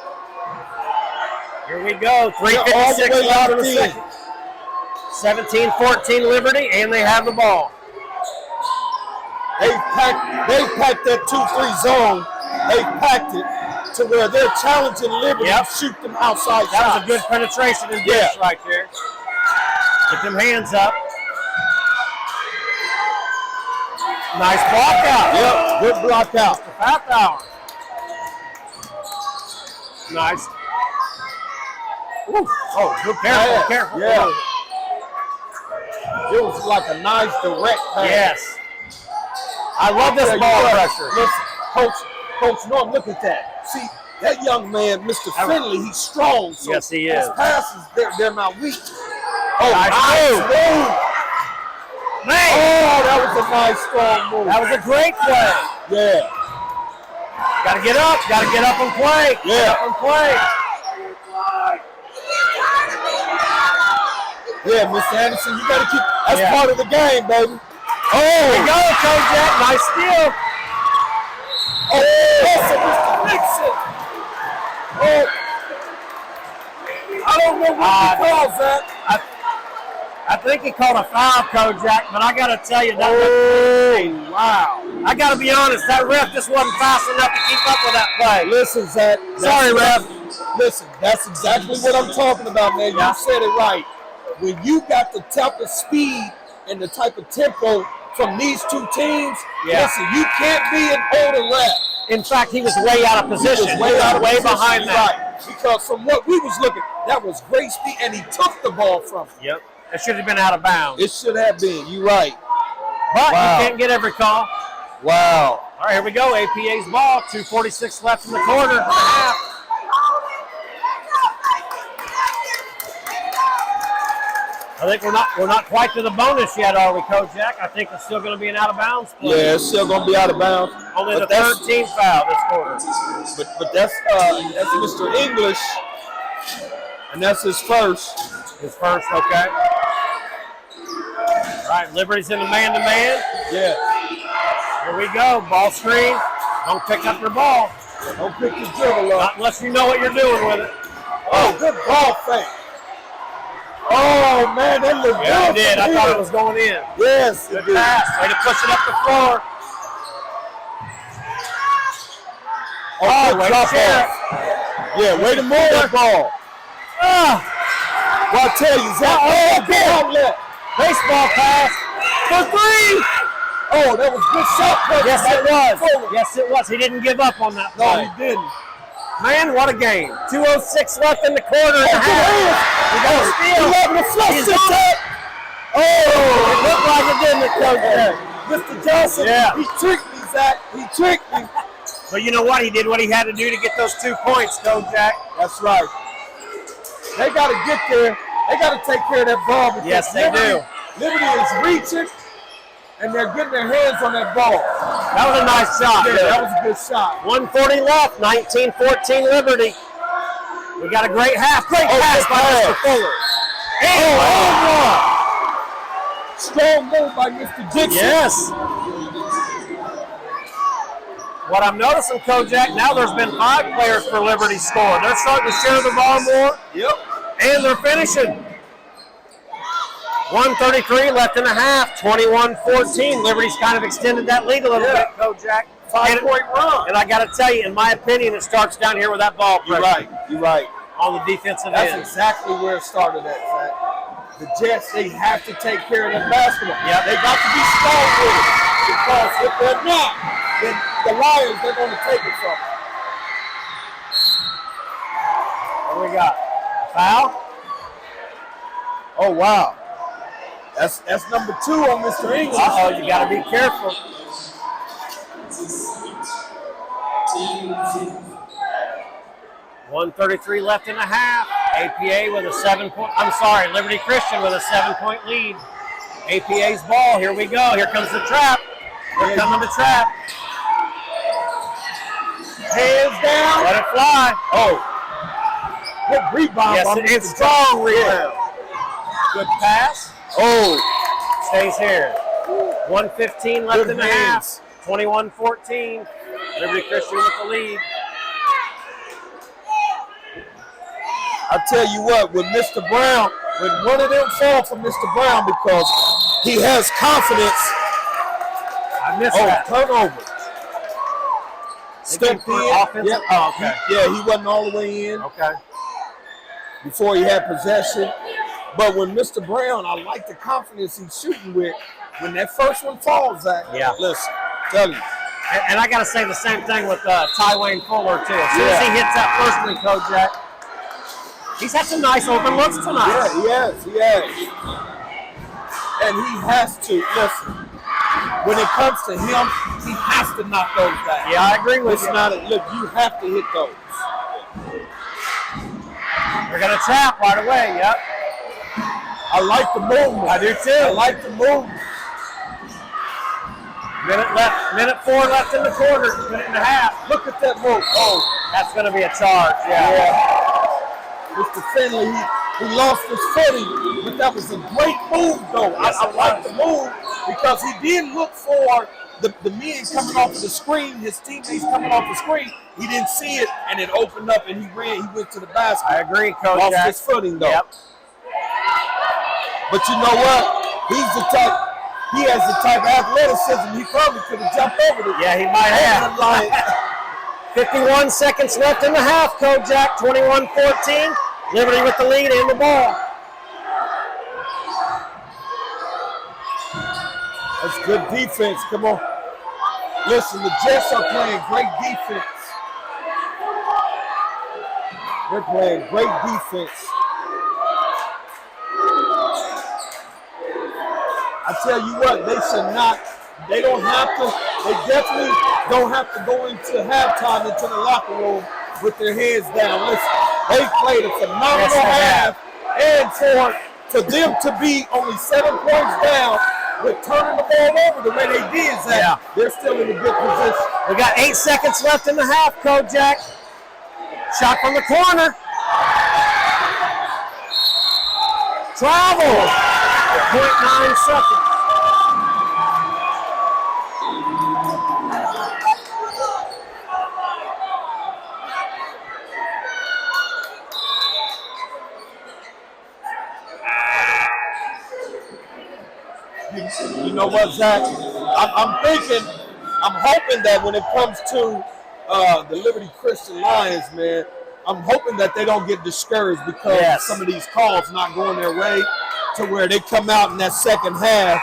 Here we go. 3:56 left in the second. 17-14 Liberty, and they have the ball. They packed that 2-3 zone. They packed it to where they're challenging Liberty to shoot them outside That shots. was a good penetration and dish right there. Get them hands up. Nice block out. Yep, good block out. Fathauer. Nice. Ooh. Oh, good pass. Careful. Yeah. It was like a nice direct pass. Yes. I love this ball pressure. Listen, Coach Norm, look at that. See, that young man, Mr. Finley, he's strong. So yes, he is. His passes, they're not weak. Oh, nice move. Man. Oh, that was a nice, strong move. That was a great play. Yeah. Got to get up. Got to get up and play. Yeah. Get up and play. Yeah, Mr. Anderson, you got to keep. That's part of the game, baby. Oh, there you go, Kojak. Nice steal. Oh, listen, Mr. Nixon. Oh, I don't know what he calls that. I think he called a foul, Kojak, but I got to tell you, that wow. I got to be honest, that ref just wasn't fast enough to keep up with that play. Listen, Zach. Sorry, ref. Listen, that's exactly what I'm talking about, man. You said it right. When you got the type of speed and the type of tempo from these two teams, listen, you can't be an older ref. In fact, he was way out of position. He was way behind that. Right. Because from what we was looking, that was great speed, and he took the ball from him. Yep. It should have been out of bounds. It should have been. You're right. But you can't get every call. Wow. All right, here we go. APA's ball. 2:46 left in the quarter. Half. I think we're not quite to the bonus yet, are we, Kojak? I think it's still going to be an out of bounds play. Yeah, it's still going to be out of bounds. Only the 13th foul this quarter. But that's Mr. English, and that's his first. His first, okay. All right, Liberty's in the man-to-man. Yeah. Here we go. Ball screen. Don't pick up your ball. Don't pick your dribble up. Not unless you know what you're doing with it. Oh, good ball fake. Oh, man, that looked good. Yeah, it did. I thought it was going in. Yes, good pass. Way to push it up the floor. Oh, way to share. Yeah, way to move that ball. Well, I tell you, Zach, good outlet. Baseball pass for 3. Oh, that was good shot. Yes, it was. Yes, it was. He didn't give up on that play. No, he didn't. Man, what a game. 2:06 left in the quarter and a half. We got a steal. He's on it. Oh, it looked like it didn't, Coach. Mr. Johnson, he tricked me, Zach. He tricked me. But you know what? He did what he had to do to get those 2 points, Kojak. That's right. They got to get there. They got to take care of that ball. Yes, they do. Liberty is reaching, and they're getting their hands on that ball. That was a nice shot. Yeah, that was a good shot. 1:40 left, 19-14 Liberty. We got a great half. Great pass by Mr. Fuller. Strong move by Mr. Dixon. Yes. What I'm noticing, Kojak, now there's been 5 players for Liberty scoring. They're starting to share the ball more. Yep. And they're finishing. 1:33 left in the half, 21-14. Liberty's kind of extended that lead a little bit, Kojak. 5-point run. And I got to tell you, in my opinion, it starts down here with that ball pressure. You're right. on the defensive That's end. exactly where it started at, Zach. The Jets, they have to take care of that basketball. Yep. They got to be strong with it. Because if they're not, then the Lions, they're going to take it from them. What do we got? Foul? Oh, wow. That's number 2 on Mr. English. Uh-oh, you got to be careful. It's a second. Team 1:33 left in the half. APA with a 7-point. I'm sorry, Liberty Christian with a 7-point lead. APA's ball. Here we go. Here comes the trap. Here comes the trap. Hands down. Let it fly. Oh. Good rebound. Yes, it's strong rebound. Good pass. Oh. Stays here. 1:15 left Good in the hands. half. 21-14. Liberty Christian with the lead. I tell you what, with Mr. Brown, when one of them fall for Mr. Brown because he has confidence. I missed that. Turnover. Stepped in. Offensive? Yep. Oh, okay. He wasn't all the way in Okay. before he had possession. But when Mr. Brown, I like the confidence he's shooting with. When that first one falls, Zach, listen, tell you. And I got to say the same thing with Ty Wayne Fuller, too. As soon as he hits that first one, Kojak, he's had some nice open looks tonight. Yeah, he has. And he has to, listen, when it comes to him, he has to knock those back. Yeah, I agree with It's you. not look, you have to hit those. We're going to trap right away, yep. I like the movement. I do, too. I like the movement. Minute 4 left in the quarter, minute and a half. Look at that move. Oh, that's going to be a charge, Mr. Finley, he lost his footing, but that was a great move, though. Yes, I like the move because he did look for the men coming off of the screen, his teammates coming off the screen. He didn't see it, and it opened up, and he went to the basket. I agree, Coach. Lost his footing, though. Yep. But you know what? He has the type of athleticism, he probably could have jumped over it. Yeah, he might have. 51 seconds left in the half, Kojak, 21-14. Liberty with the lead and the ball. That's good defense. Come on. Listen, the Jets are playing great defense. They're playing great defense. I tell you what, they definitely don't have to go into halftime into the locker room with their heads down. Listen, they played a phenomenal half, and for them to be only 7 points down with turning the ball over the way they did, Zach, they're still in a good position. We got 8 seconds left in the half, Kojak. Shot from the corner. Travel. 0.9 seconds. You know what, Zach? I'm hoping that when it comes to the Liberty Christian Lions, man, I'm hoping that they don't get discouraged because of some of these calls not going their way to where they come out in that second half,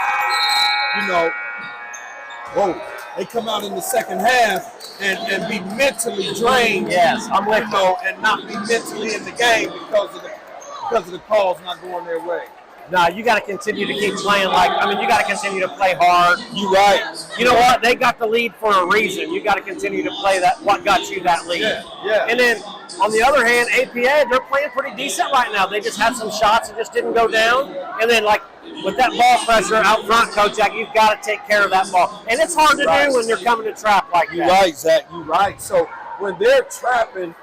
they come out in the second half and be mentally drained. Yes, I'm with you. And not be mentally in the game because of the calls not going their way. No, you got to continue to keep playing you got to continue to play hard. You're right. You know what? They got the lead for a reason. You got to continue to play what got you that lead. Yeah. And then, on the other hand, APA, they're playing pretty decent right now. They just had some shots that just didn't go down. And then, with that ball pressure out front, Kojak, you've got to take care of that ball. And it's hard to do when you're coming to trap like that. You're right, Zach. You're right. So, when they're trapping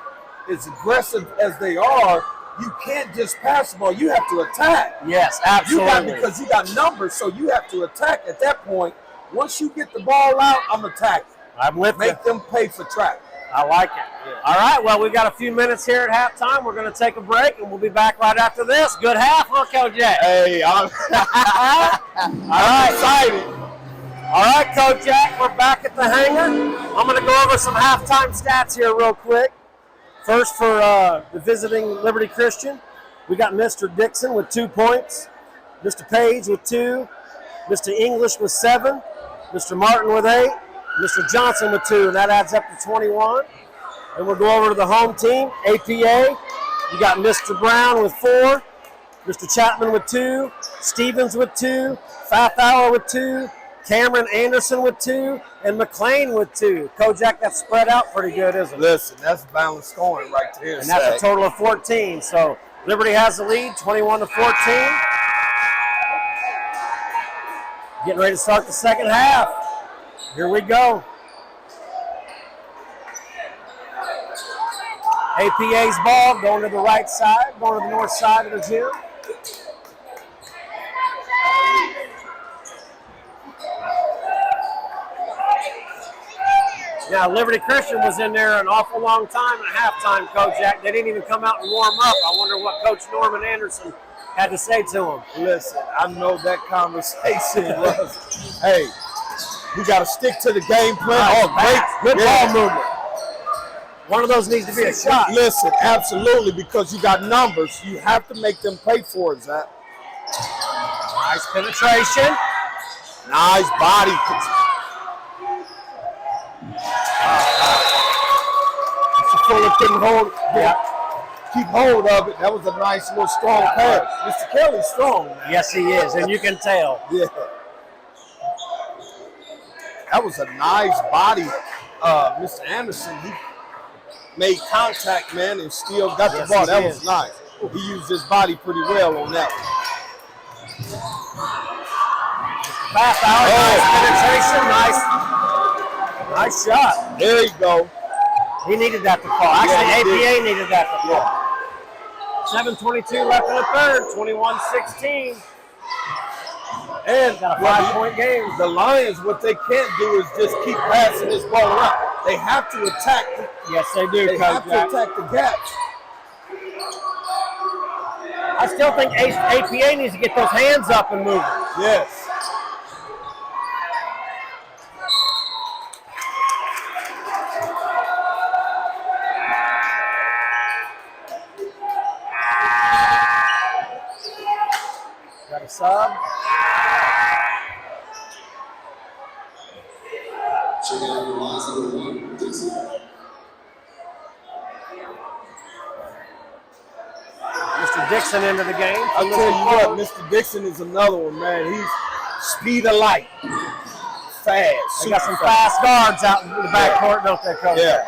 as aggressive as they are, you can't just pass the ball. You have to attack. Yes, absolutely. Because you got numbers, so you have to attack at that point. Once you get the ball out, I'm attacking. I'm with you. Make them pay for trap. I like it. Yeah. All right, well, we've got a few minutes here at halftime. We're going to take a break, and we'll be back right after this. Good half, huh, Kojak? Hey, I'm excited. All right, Kojak, we're back at the hangar. I'm going to go over some halftime stats here real quick. First for the visiting Liberty Christian, we got Mr. Dixon with 2 points, Mr. Page with 2, Mr. English with 7, Mr. Martin with 8, Mr. Johnson with 2, and that adds up to 21. And we'll go over to the home team, APA. You got Mr. Brown with 4, Mr. Chapman with 2, Stevens with 2, Fathauer with 2, Cameron Anderson with 2, and McLean with 2. Kojak, that's spread out pretty good, isn't it? Listen, that's balanced scoring right there. And that's a total of 14. So Liberty has the lead, 21-14. Getting ready to start the second half. Here we go. APA's ball going to the right side, going to the north side of the gym. Now, Liberty Christian was in there an awful long time at halftime, Kojak. They didn't even come out and warm up. I wonder what Coach Norman Anderson had to say to him. Listen, I know that conversation was, hey, we got to stick to the game plan. Good ball movement. One of those needs to be a shot. Listen, absolutely, because you got numbers. You have to make them pay for it, Zach. Nice penetration. Nice body. Mr. Fuller couldn't hold. Yeah. Keep hold of it. That was a nice little strong pass. Mr. Kelly's strong, man. Yes, he is, and you can tell. Yeah. That was a nice body. Mr. Anderson, he made contact, man, and still got the ball. That was nice. He used his body pretty well on that one. Fathauer, nice penetration, nice shot. There you go. He needed that to fall. Actually, APA needed that to fall. 7:22 left in the third, 21-16. And got a 5-point game. The Lions, what they can't do is just keep passing this ball around. They have to attack. Yes, they do. They have to attack the gaps. I still think APA needs to get those hands up and moving. Yes. Got a sub. Mr. Dixon into the game. I'll tell you what, Mr. Dixon is another one, man. He's speed of light. Fast. They got some fast guards out in the back court, don't they, Coach? Yeah.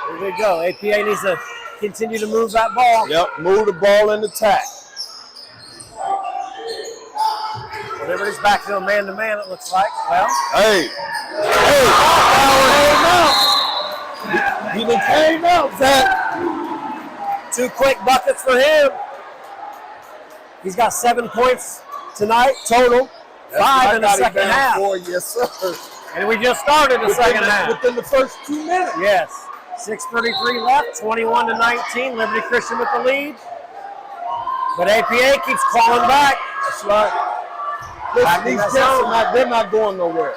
Here we go. APA needs to continue to move that ball. Yep, move the ball and attack. Liberty's back to a man-to-man, it looks like. Well, hey, he done came out, Zach. 2 quick buckets for him. He's got 7 points tonight total. 5 in the second half. Yes, sir. And we just started the second half. Within the first 2 minutes. Yes. 6:33 left, 21-19. Liberty Christian with the lead. But APA keeps clawing back. That's right. Listen, these Jets they're not going nowhere.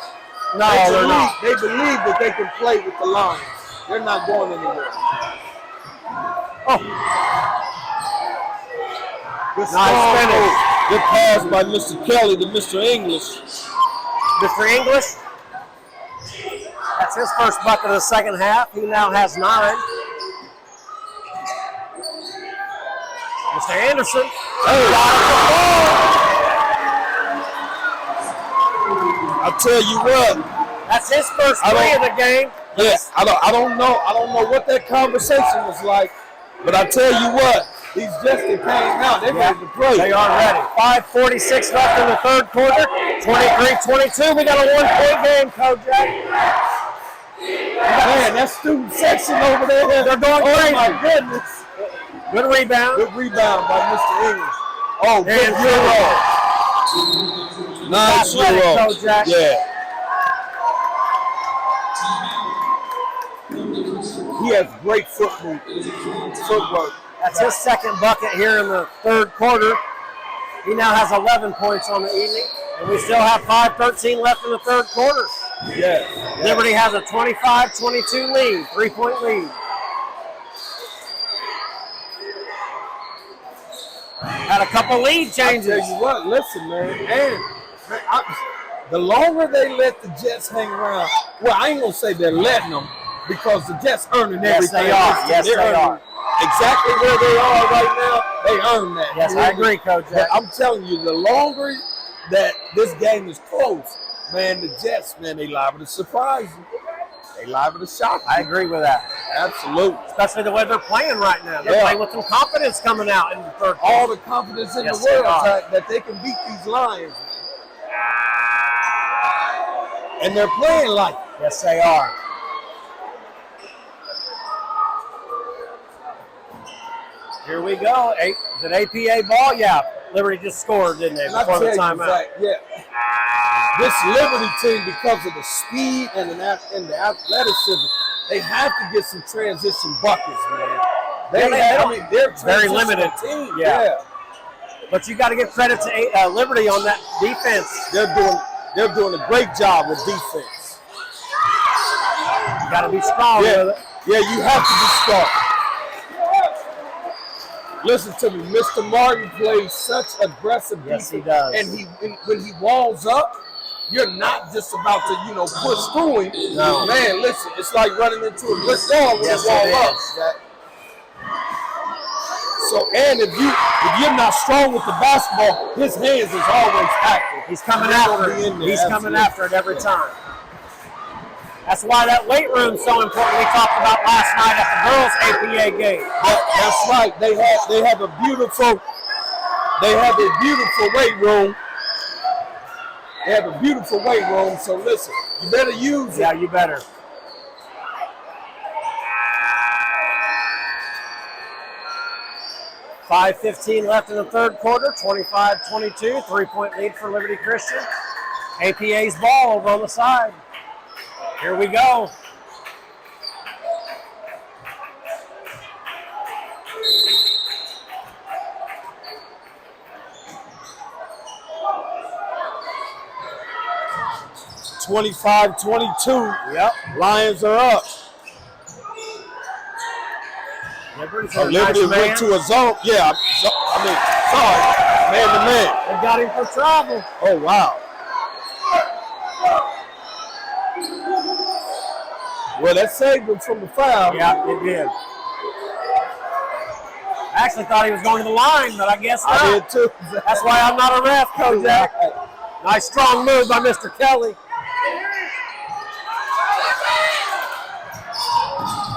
No, they're not. They believe that they can play with the Lions. They're not going anywhere. Oh. Nice finish. Good pass by Mr. Kelly to Mr. English. Mr. English. That's his first bucket of the second half. He now has 9. Mr. Anderson. I'll tell you what. That's his first 3 of the game. Yes, I don't know what that conversation was like, but I tell you what, these Jets that came out, they're ready to play. They are ready. 5:46 left in the third quarter. 23-22. We got a 1-point game, Kojak. Man, that student section over there, they're going crazy. Oh my goodness. Good rebound. Good rebound by Mr. English. Oh, good Euro. Nice Euro. Kojak. Yeah. He has great footwork. That's his second bucket here in the third quarter. He now has 11 points on the evening, and we still have 5:13 left in the third quarter. Yes. Liberty has a 25-22 lead, 3-point lead. Got a couple lead changes. I tell you what, listen, man. And the longer they let the Jets hang around, well, I ain't going to say they're letting them because the Jets earning everything. They are. Yes, they are. Exactly where they are right now, they earn that. Yes, I agree, Coach. But I'm telling you, the longer that this game is close, man, the Jets, man, they liable to surprise you. They liable to shock you. I agree with that. Absolutely. Especially the way they're playing right now. They're playing with some confidence coming out in the third. All the confidence in the world that they can beat these Lions. And they're playing like it. Yes, they are. Here we go. Is it APA ball? Yeah. Liberty just scored, didn't they, before the timeout? This Liberty team, because of the speed and the athleticism, they have to get some transition buckets, man. They're very limited team. Yeah. But you got to give credit to Liberty on that defense. They're doing a great job with defense. You got to be strong with it. Yeah, you have to be strong. Listen to me, Mr. Martin plays such aggressive defense. Yes, he does. And when he walls up, you're not just about to, push through him. No. Man, listen, it's like running into a brick wall when you wall up. So, and if you're not strong with the basketball, his hands is always active. He's coming after it. He's coming after it every time. That's why that weight room's so important. We talked about last night at the girls' APA game. That's right. They have a beautiful weight room. They have a beautiful weight room. So listen, you better use it. Yeah, you better. $5:15 left in the third quarter. 25-22. 3-point lead for Liberty Christian. APA's ball over on the side. Here we go. $25-22. Yep. Lions are up. Liberty went to a zone. Yeah, sorry. Man to man. They got him for travel. Oh, wow. Well, that saved him from the foul. Yeah, it did. I actually thought he was going to the line, but I guess not. I did too. That's why I'm not a ref, Kojak. Nice strong move by Mr. Kelly.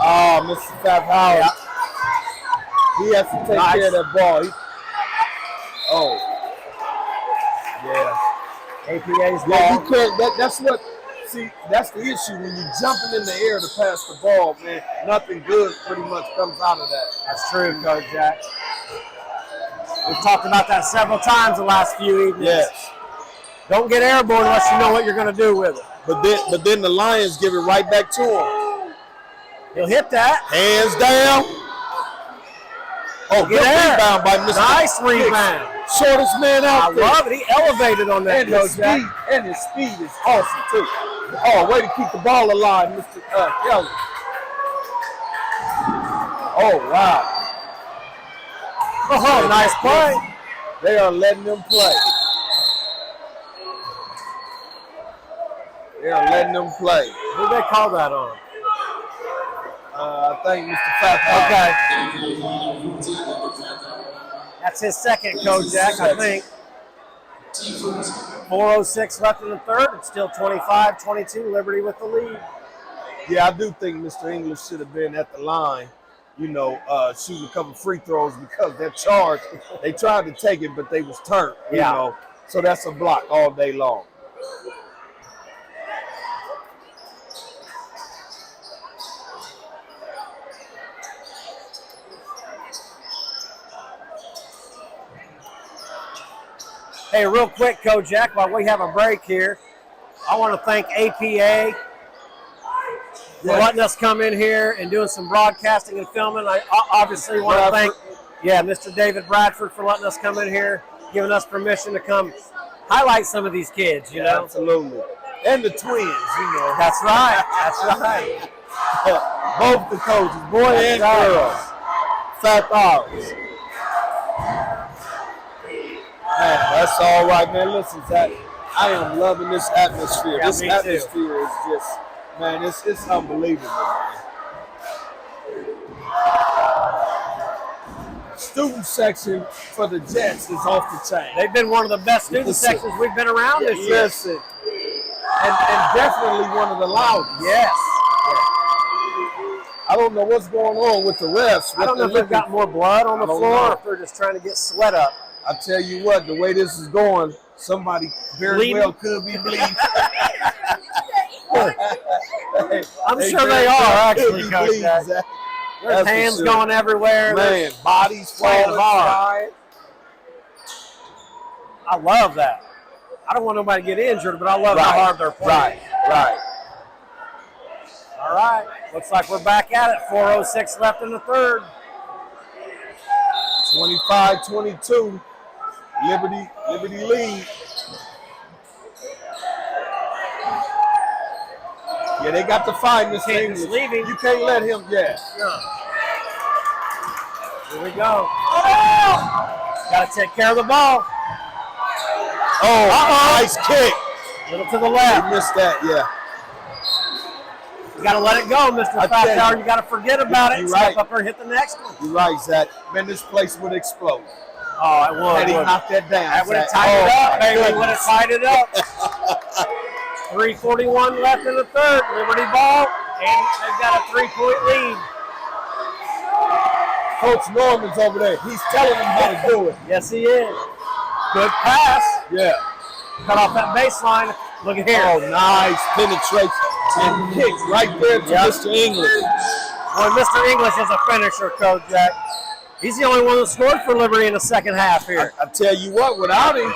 Oh, Mr. Fathauer. Yeah. He has to take care of that ball. APA's ball. Yeah, you can't. That's what. See, that's the issue when you're jumping in the air to pass the ball, man. Nothing good pretty much comes out of that. That's true, Kojak. We've talked about that several times the last few evenings. Yes. Don't get airborne unless you know what you're going to do with it. But then the Lions give it right back to him. He'll hit that. Hands down. Oh, good rebound by Mr. Nice rebound. Shortest man out there. I love it. He elevated on that, Kojak. And his speed is awesome, too. Oh, way to keep the ball alive, Mr. Kelly. Oh, wow. Oh, nice play. They are letting them play. They are letting them play. Who did they call that on? I think Mr. Fathauer. Okay. That's his second, Kojak, I think. 4:06 left in the third. It's still 25-22. Liberty with the lead. Yeah, I do think Mr. English should have been at the line, shooting a couple free throws because that charge, they tried to take it, but they was turned, you know. So that's a block all day long. Hey, real quick, Kojak, while we have a break here, I want to thank APA for letting us come in here and doing some broadcasting and filming. I obviously want to thank, Mr. David Bradford for letting us come in here, giving us permission to come highlight some of these kids, you know. Absolutely. And the twins, That's right. That's right. Both the coaches, boy and girls. Fathauer. that's all right, man. Listen, Zach, I am loving this atmosphere. Yeah, This me atmosphere is just, man, it's unbelievable, man. Student section for the Jets is off the chain. They've been one of the best student sections we've been around this year. Listen, and definitely one of the loudest. Yes. I don't know what's going on with the refs. I don't know if they've got more blood on the floor or if they're just trying to get sweat up. I tell you what, the way this is going, somebody very well could be bleeding. I'm sure they are, actually, Coach Jack. There's hands going everywhere. Man, bodies falling hard. I love that. I don't want nobody to get injured, but I love how hard they're playing. Right. All right. Looks like we're back at it. 4:06 left in the third. 25-22. Liberty lead. Yeah, they got to find this thing. He's leaving. You can't let him, Here we go. Got to take care of the ball. Nice kick. A little to the left. He missed that, yeah. You got to let it go, Mr. Fathauer. You got to forget about it. Right. Step up there and hit the next one. You're right, Zach. Man, this place would explode. Oh, it would. Had he knocked that down, That would have Zach. tied it up, baby. Goodness. Would have tied it up. 3:41 left in the third. Liberty ball, and they've got a 3-point lead. Coach Norman's over there. He's telling them how to do it. Yes, he is. Good pass. Yeah. Cut off that baseline. Look at here. Oh, nice penetration and kick right there to Mr. English. Boy, Mr. English is a finisher, Coach Jack. He's the only one that scored for Liberty in the second half here. I tell you what, without him,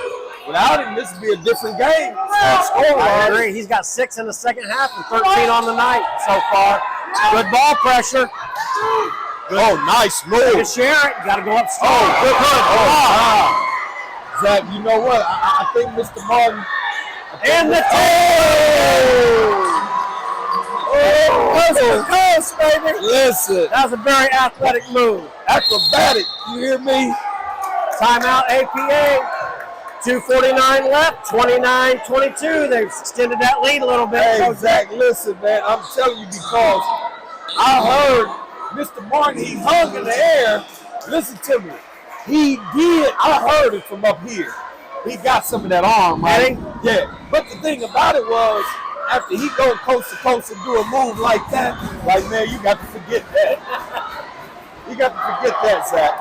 this would be a different game. I agree. He's got 6 in the second half and 13 on the night so far. Good ball pressure. Oh, nice move. Good share it. Got to go up strong. Oh, good. Wow. Zach, you know what? I think Mr. Martin. And the coast to coast, baby. Listen. That was a very athletic move. Acrobatic. You hear me? Timeout APA. 2:49 left. 29-22. They've extended that lead a little bit. Hey, Zach, listen, man. I'm telling you because I heard Mr. Martin, he hung in the air. Listen to me. He did. I heard it from up here. He got some of that arm, right? Yeah. But the thing about it was, after he go coast to coast and do a move like that, like, man, you got to forget that. You got to forget that, Zach.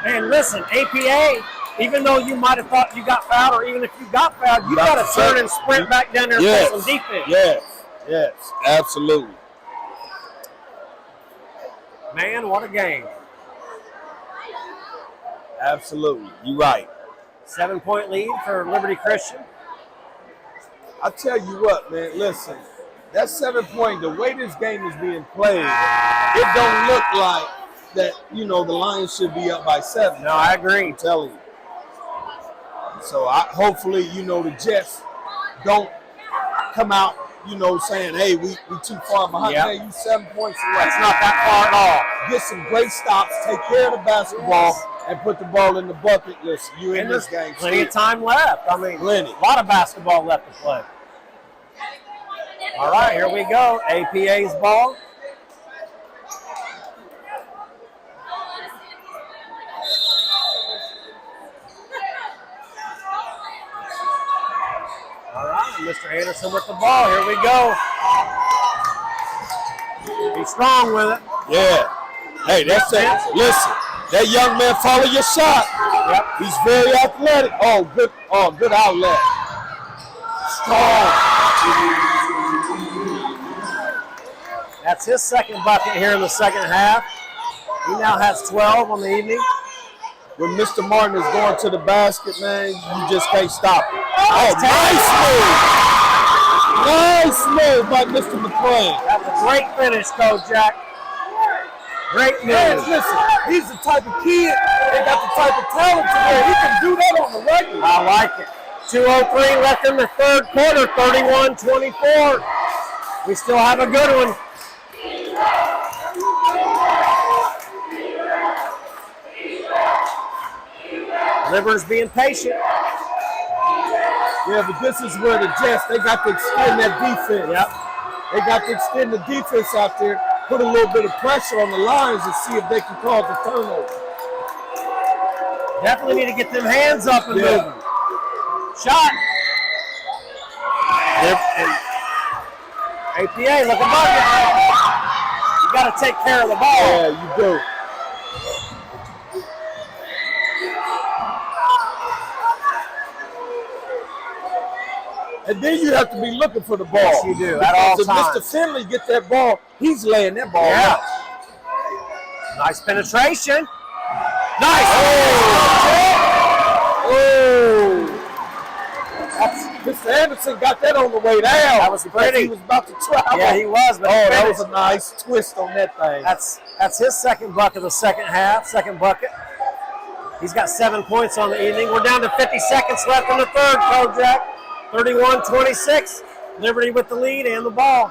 And listen, APA, even though you might have thought you got fouled, or even if you got fouled, you got to turn and sprint back down there and play some defense. Yes, absolutely. Man, what a game. Absolutely. You're right. 7-point lead for Liberty Christian. I tell you what, man, listen. That 7-point, the way this game is being played, it don't look like that, the Lions should be up by 7. No, I agree. I'm telling you. So hopefully, the Jets don't come out, saying, hey, we too far behind. Yep. Hey, you 7 points away. It's not that far at all. Get some great stops, take care of the basketball, and put the ball in the bucket. Listen, you in this game. Plenty of time left. I mean, plenty. A lot of basketball left to play. All right, here we go. APA's ball. All right, Mr. Anderson with the ball. Here we go. Be strong with it. Yeah. Hey, that's it. Listen, that young man follow your shot. Yep. He's very athletic. Oh, good outlet. Strong. That's his second bucket here in the second half. He now has 12 on the evening. When Mr. Martin is going to the basket, man, you just can't stop it. Oh, nice move by Mr. McClain. That's a great finish, Kojak. Great move. Man, listen, he's the type of kid that got the type of talent to where he can do that on the regular. I like it. 2:03 left in the third quarter, 31-24. We still have a good one. Liberty's being patient. Yeah, but this is where the Jets, they got to extend that defense. Yep. They got to extend the defense out there, put a little bit of pressure on the lines and see if they can cause a turnover. Definitely need to get them hands up and moving. Shot. APA, look above you. You got to take care of the ball. Yeah, you do. And then you have to be looking for the ball. Yes, you do, at all times. times. If Mr. Finley get that ball, he's laying that ball out. Nice penetration. Nice. Oh. Mr. Anderson got that on the way down. That was pretty. He was about to travel. Yeah, he was. But that was a nice twist on that thing. That's his second bucket of the second half, second bucket. He's got 7 points on the evening. We're down to 50 seconds left in the third, Kojak. 31-26. Liberty with the lead and the ball.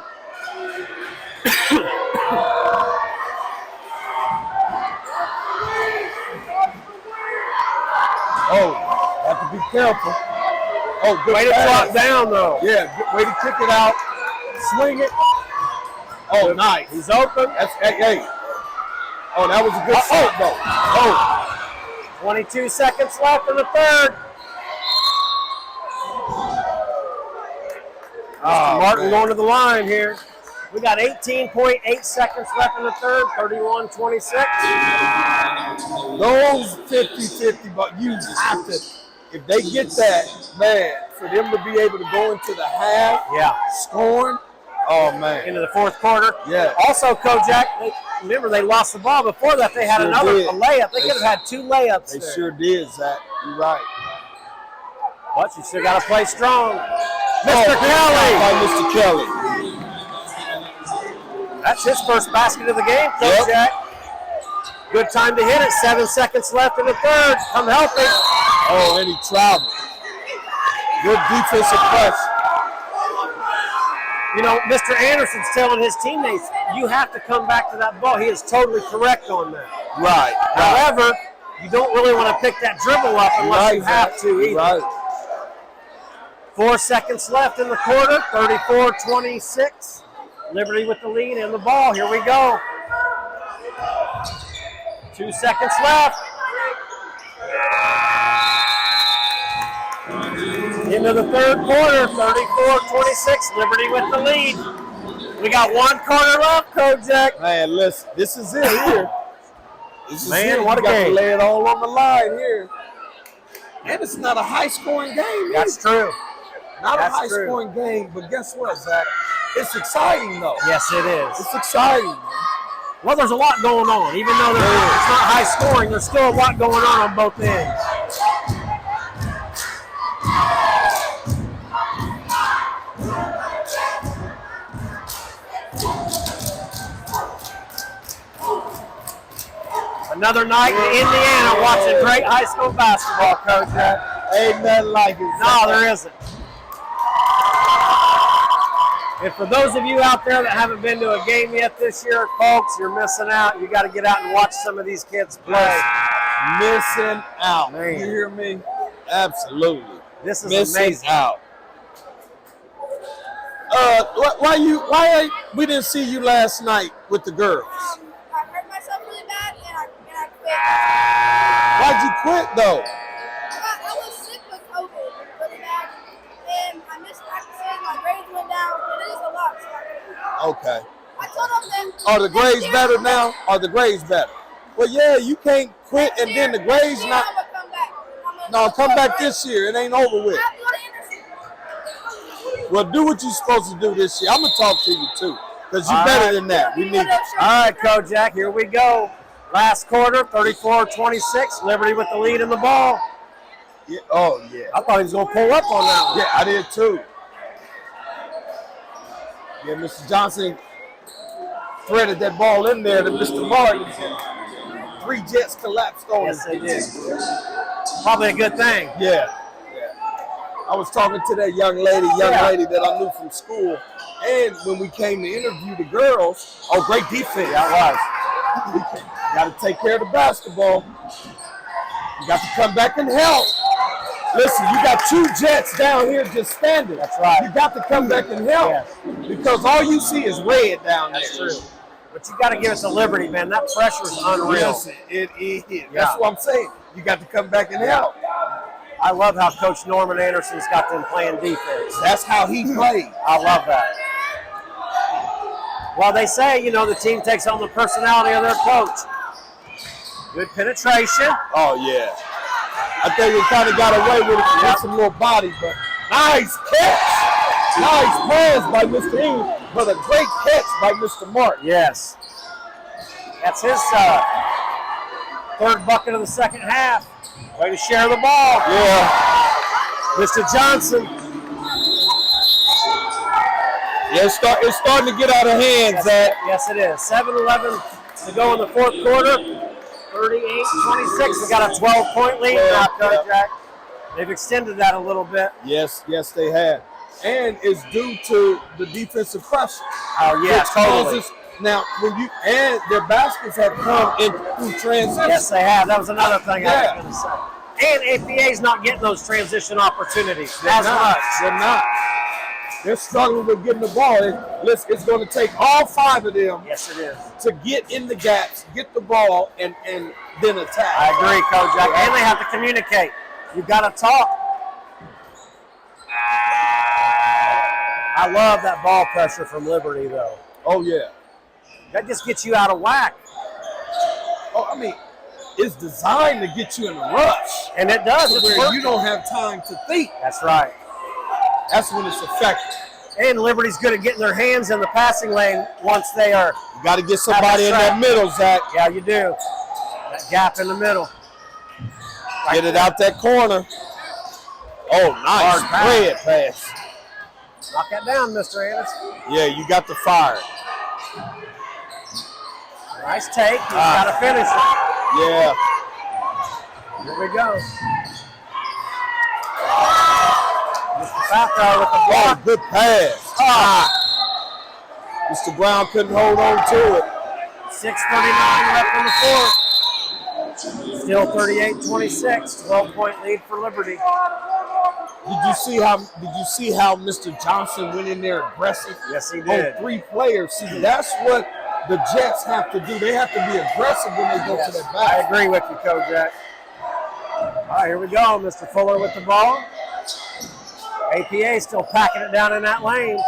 Have to be careful. Good way to drop down, though. Yeah, good way to kick it out. Swing it. Oh, nice. He's open. Hey. Oh, that was a good shot, though. 22 seconds left in the third. Martin going to the line here. We got 18.8 seconds left in the third, 31-26. Those 50-50, but you have to, if they get that, man, for them to be able to go into the half, scoring, oh, man. Into the fourth quarter. Yeah. Also, Kojak, remember they lost the ball. Before that, they had a layup. They could have had 2 layups. They sure did, Zach. You're right. But you still got to play strong. Mr. Kelly. Mr. Kelly. That's his first basket of the game, Kojak. Good time to hit it. 7 seconds left in the third. Come help him. Oh, and he traveled. Good defensive press. You know, Mr. Anderson's telling his teammates, you have to come back to that ball. He is totally correct on that. Right. However, you don't really want to pick that dribble up unless you have to either. Right. 4 seconds left in the quarter, 34-26. Liberty with the lead and the ball. Here we go. 2 seconds left. Into the third quarter, 34-26. Liberty with the lead. We got 1 quarter left, Kojak. Man, listen, this is it here. This is Man, it. what a you got game. to lay it all on the line here. And it's not a high-scoring game. That's true. Not a high-scoring game, but guess what, Zach? It's exciting, though. Yes, it is. It's exciting, man. Well, there's a lot going on. Even though it's not high scoring, there's still a lot going on both ends. Another night in Indiana watching great high school basketball, Coach. Ain't nothing like it. No, there isn't. And for those of you out there that haven't been to a game yet this year, folks, you're missing out. You got to get out and watch some of these kids play. Missing out. Man. You hear me? Absolutely. This is missing amazing. out. Why we didn't see you last night with the girls? I hurt myself really bad and I quit. Why'd you quit though? I was sick with COVID really bad and I missed practices, my grades went down, and it is a lot. So Okay. I told them then. Are the grades better now? Are the grades better? Well, yeah, you can't quit and then the grades not. I'm gonna come back. No, come back this year. It ain't over with. I have to go to Anderson. Well, do what you're supposed to do this year. I'm going to talk to you, too, because you're better than that. We need you. All right, Kojak, here we go. Last quarter, 34-26. Liberty with the lead in the ball. Yeah. Oh, yeah. I thought he was going to pull up on that one. Yeah, I did, too. Yeah, Mr. Johnson threaded that ball in there to Mr. Martin. 3 Jets collapsed on Yes, him. they did. Probably a good thing. Yeah. I was talking to that young lady that I knew from school. And when we came to interview the girls, great defense. That was. We got to take care of the basketball. You got to come back and help. Listen, you got 2 Jets down here just standing. That's right. You got to come back and help. Yes. Because all you see is red down there. That's true. But you got to give it to Liberty, man. That pressure is unreal. Yes, it is. That's what I'm saying. You got to come back and help. I love how Coach Norman Anderson's got them playing defense. That's how he plays. I love that. Well, they say, you know, the team takes on the personality of their coach. Good penetration. Oh, yeah. I think we kind of got away with it with some more body, but nice catch. Nice pass by Mr. English, but a great catch by Mr. Martin. Yes. That's his 3rd bucket of the second half. Way to share the ball. Yeah. Mr. Johnson. Yeah, it's starting to get out of hand, Zach. Yes, it is. 7-11 to go in the 4th quarter. 38-26. We got a 12-point lead now, Kojak. They've extended that a little bit. Yes, they have. And it's due to the defensive pressure. Oh, yeah, totally. Now, and their baskets have come in through transition. Yes, they have. That was another thing I was going to say. And APA's not getting those transition opportunities. They're not. They're struggling with getting the ball. It's going to take all 5 of them. Yes, it is. To get in the gaps, get the ball, and then attack. I agree, Kojak. And they have to communicate. You've got to talk. I love that ball pressure from Liberty, though. Oh, yeah. That just gets you out of whack. Oh, I mean, it's designed to get you in a rush. And it does. It's where you don't have time to think. That's right. That's when it's effective. And Liberty's good at getting their hands in the passing lane once they are. You got to get somebody in that middle, Zach. Yeah, you do. That gap in the middle. Get it out that corner. Oh, nice. Red pass. Knock that down, Mr. Anderson. Yeah, you got the fire. Nice take. He's got to finish it. Yeah. Here we go. Mr. Fathauer with the block. Oh, good pass. Mr. Brown couldn't hold on to it. 6:39 left in the 4th. Still 38-26. 12-point lead for Liberty. Did you see how Mr. Johnson went in there aggressive? Yes, he did. On 3 players. See, that's what the Jets have to do. They have to be aggressive when they go to their back. I agree with you, Kojak. All right, here we go. Mr. Fuller with the ball. APA still packing it down in that lane.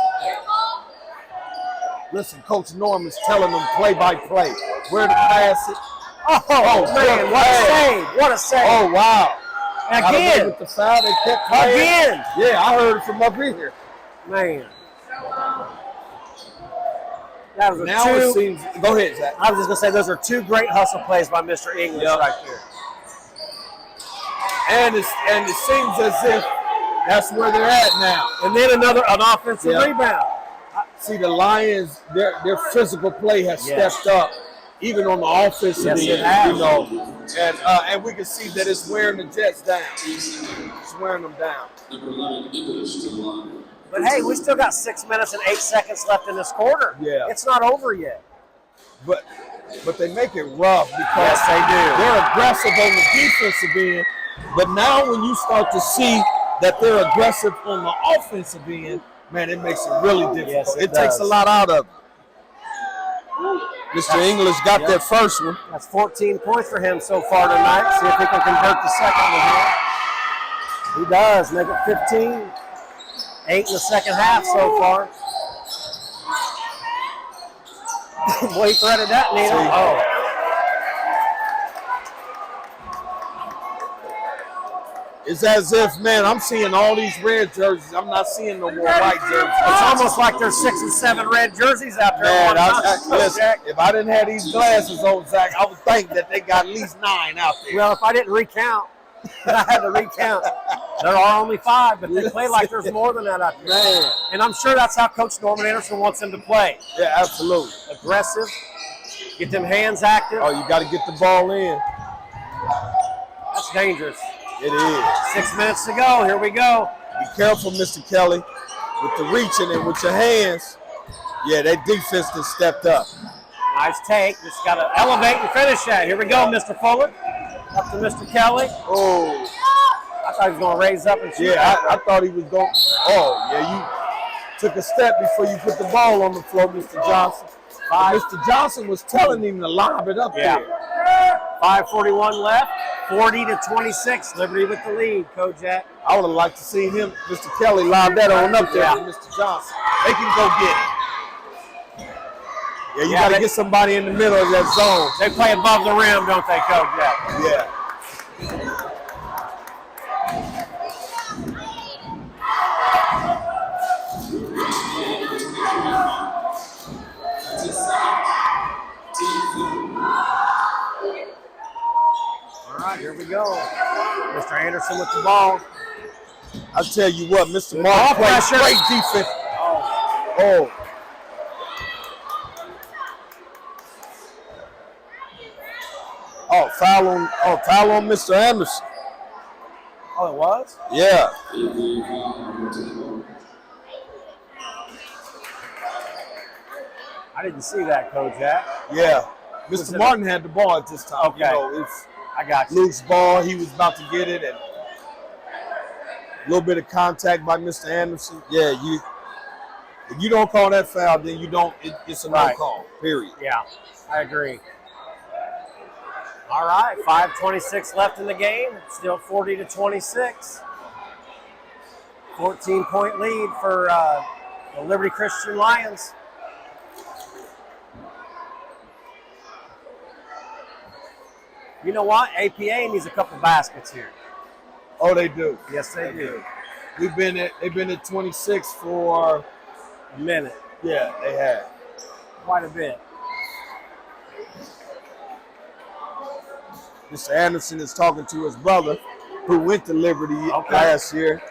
Listen, Coach Norman's telling them play by play where to pass it. Oh man, what a save. What a save. Oh, wow. Again. With the foul, they kept playing. Again. Yeah, I heard it from up here. Man. That was now it seems. Go ahead, Zach. I was just going to say, those are 2 great hustle plays by Mr. English right there. And it seems as if that's where they're at now. And then an offensive rebound. See, the Lions, their physical play has stepped up, even on the offensive end. You know, and we can see that it's wearing the Jets down. It's wearing them down. But hey, we still got 6 minutes and 8 seconds left in this quarter. Yeah, it's not over yet. But they make it rough because they do. They're aggressive on the defensive end. But now when you start to see that they're aggressive on the offensive end, man, it makes it really difficult. Yes, it takes a lot out of them. Mr. English got that first one. That's 14 points for him so far tonight. See if he can convert the second one here. He does. Make it 15. 8 in the second half so far. Boy, he threaded that needle. Oh. It's as if, man, I'm seeing all these red jerseys. I'm not seeing no more white jerseys. It's almost like there's 6 and 7 red jerseys out there. Man, listen, if I didn't have these glasses on, Zach, I would think that they got at least 9 out there. Well, if I didn't recount, I had to recount. There are only 5, but they play like there's more than that out there. Man. And I'm sure that's how Coach Norman Anderson wants them to play. Yeah, absolutely. Aggressive, get them hands active. Oh, you got to get the ball in. That's dangerous. It is. 6 minutes to go. Here we go. Be careful, Mr. Kelly, with the reaching and with your hands. Yeah, that defense has stepped up. Nice take. Just got to elevate and finish that. Here we go, Mr. Fuller. Up to Mr. Kelly. Oh. I thought he was going to raise up and shoot. Yeah, I thought he was going. Oh, yeah, you took a step before you put the ball on the floor, Mr. Johnson. Mr. Johnson was telling him to lob it up there. 5:41 left. 40-26. Liberty with the lead, Kojak. I would have liked to see him, Mr. Kelly, lob that on up there to Mr. Johnson. They can go get it. Yeah, you got to get somebody in the middle of that zone. They play above the rim, don't they, Kojak? Yeah. All right, here we go. Mr. Anderson with the ball. I'll tell you what, Mr. Martin plays great defense. Oh. Oh, foul on Mr. Anderson. Oh, it was? Yeah. I didn't see that, Kojak. Yeah. Mr. Martin had the ball at this time. Okay. You know, it's I got you. loose ball. He was about to get it, and a little bit of contact by Mr. Anderson. Yeah, if you don't call that foul, then you don't. It's a no call. Period. Yeah, I agree. All right, 5:26 left in the game. Still 40-26. 14-point lead for the Liberty Christian Lions. You know what? APA needs a couple baskets here. Oh, they do. Yes, they do. They've been at 26 for A minute. Yeah, they have. Quite a bit. Mr. Anderson is talking to his brother, who went to Liberty last year.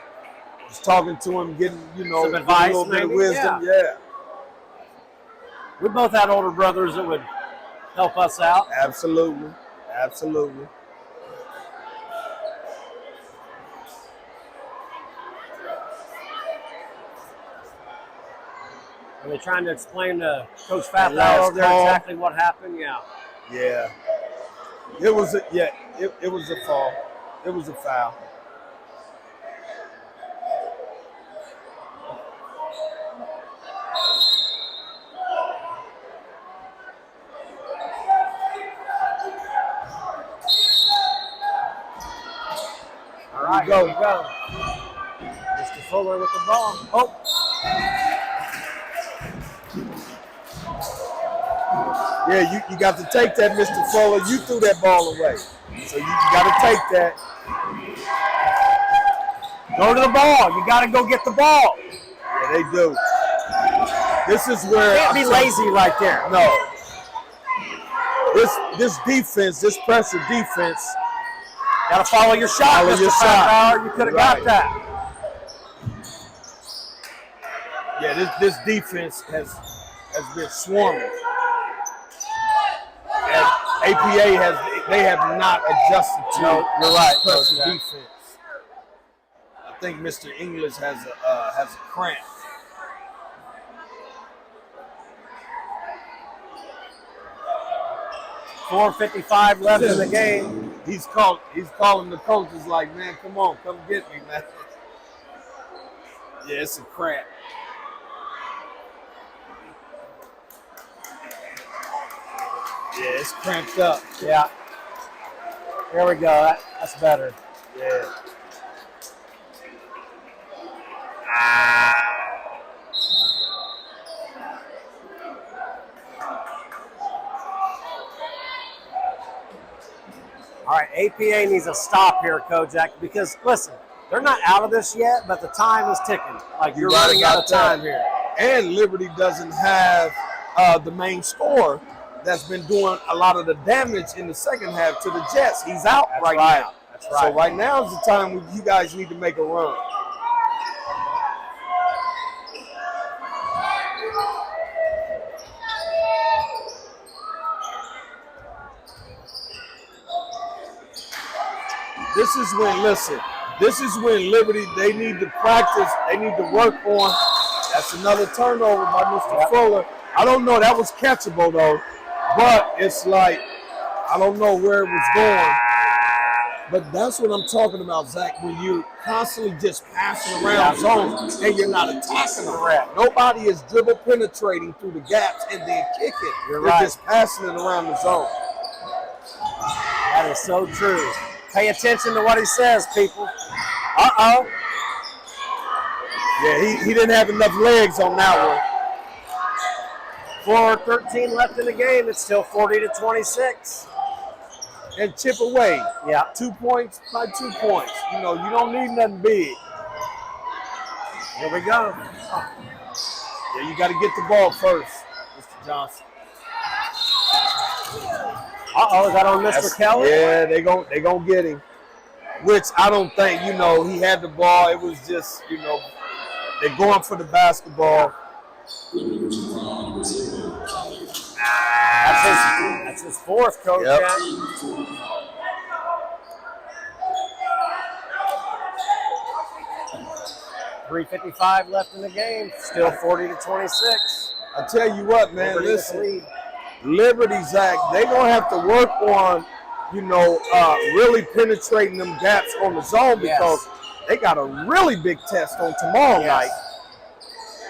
He's talking to him, getting, some advice, a little bit of wisdom. Yeah. We both had older brothers that would help us out. Absolutely. Absolutely. Are they trying to explain to Coach Fathauer over there exactly what happened? Yeah. Yeah. It was a fall. It was a foul. All right, here we go. Mr. Fuller with the ball. Oh. Yeah, you got to take that, Mr. Fuller. You threw that ball away. So you got to take that. Go to the ball. You got to go get the ball. Yeah, they do. This is where... Can't be lazy right there. No. This defense, this pressure defense... Got to follow your shot, Mr. Fathauer. You could have got that. Yeah, this defense has been swarming. And APA they have not adjusted to you're right, pressure defense. I think Mr. English has a cramp. .455 left in the game. He's calling the coaches like, man, come on, come get me, man. Yeah, it's a cramp. Yeah, it's cramped up. Yeah. There we go. That's better. Yeah. All right, APA needs a stop here, Kojak, because, listen, they're not out of this yet, but the time is ticking. Like, you're running out of time here. And Liberty doesn't have the main scorer that's been doing a lot of the damage in the second half to the Jets. He's out right now. That's right. So right now is the time when you guys need to make a run. This is when Liberty, they need to practice, they need to work on. That's another turnover by Mr. Fuller. I don't know, that was catchable though, but it's like, I don't know where it was going. But that's what I'm talking about, Zach, when you're constantly just passing around zones and you're not attacking them. Correct. Nobody is dribble penetrating through the gaps and then kicking. You're They're right. just passing it around the zone. That is so true. Pay attention to what he says, people. Uh-oh. Yeah, he didn't have enough legs on that one. 4:13 left in the game. It's still 40-26. And chip away. Yeah. 2 points by 2 points. You know, you don't need nothing big. Here we go. Yeah, you got to get the ball first, Mr. Johnson. Uh-oh, is that on Mr. Kelly? Yeah, they gon' get him. Which I don't think, you know, he had the ball. It was just, you know, they're going for the basketball. That's his fourth, Coach. Yep. Jack. 3:55 left in the game. Still 40-26. I tell you what, man, Liberty with the listen. lead. Liberty, Zach, they're going to have to work on, you know, really penetrating them gaps on the zone because they got a really big test on tomorrow night.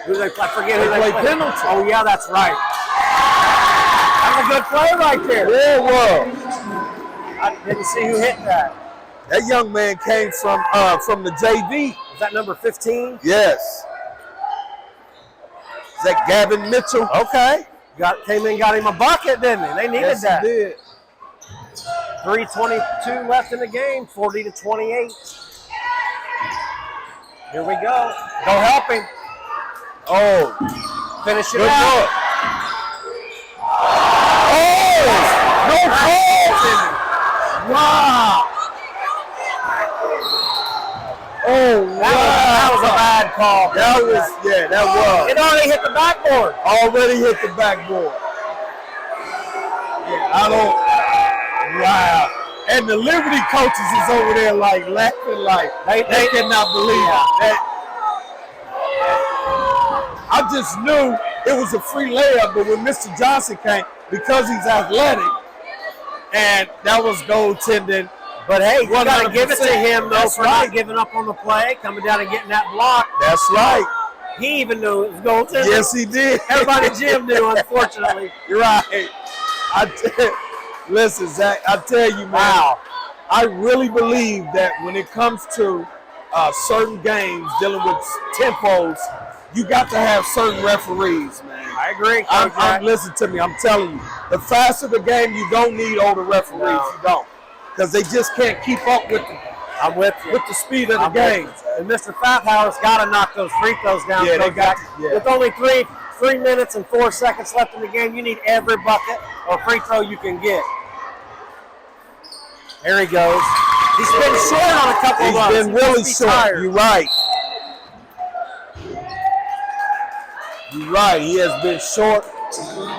Who I forget who They they play penalty. Oh, yeah, that's right. That's a good play right there. Yeah, it was. I didn't see who hit that. That young man came from the JV. Was that number 15? Yes. Is that Gavin Mitchell? Okay. Came in, got him a bucket, didn't he? They needed Yes, that. he did. 3:22 left in the game, 40-28. Here we go. Go help him. Oh, Finish it good out. look. Oh, no fault. Wow. Oh, wow. That was a bad call. That was. It already hit the backboard. Already hit the backboard. Wow. And the Liberty coaches is over there like laughing like they cannot believe that. I just knew it was a free layup, but when Mr. Johnson came, because he's athletic, and that was goaltending. But hey, you got to give it to 100%. him, though, That's for right. not giving up on the play, coming down and getting that block. That's right. He even knew it was goaltending. Yes, he did. Everybody at Jim knew, unfortunately. You're right. Listen, Zach, I tell you, man, Wow. I really believe that when it comes to certain games dealing with tempos, you got to have certain referees, man. I agree. Listen to me, I'm telling you. The faster the game, you don't need older referees. No. You don't. Because they just can't keep up with the speed of the game. And Mr. Fathauer's got to knock those free throws down. Yeah, they Kojak. got to, yeah. With only 3 minutes and 4 seconds left in the game, you need every bucket or free throw you can get. There he goes. He's been short on a couple of runs. He's been really short. Tired. You're right. You're right. He has been short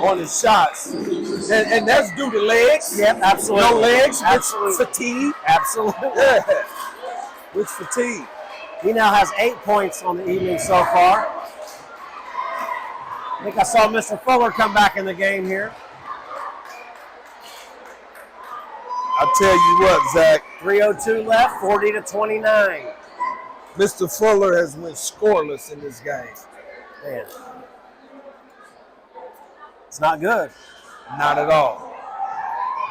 on his shots. And that's due to legs. Yep, absolutely. No legs, Absolutely. with fatigue. Absolutely. Yeah. With fatigue. He now has 8 points on the evening so far. I think I saw Mr. Fuller come back in the game here. I'll tell you what, Zach. 3:02 left, 40-29. Mr. Fuller has went scoreless in this game. Man. It's not good. Not at all.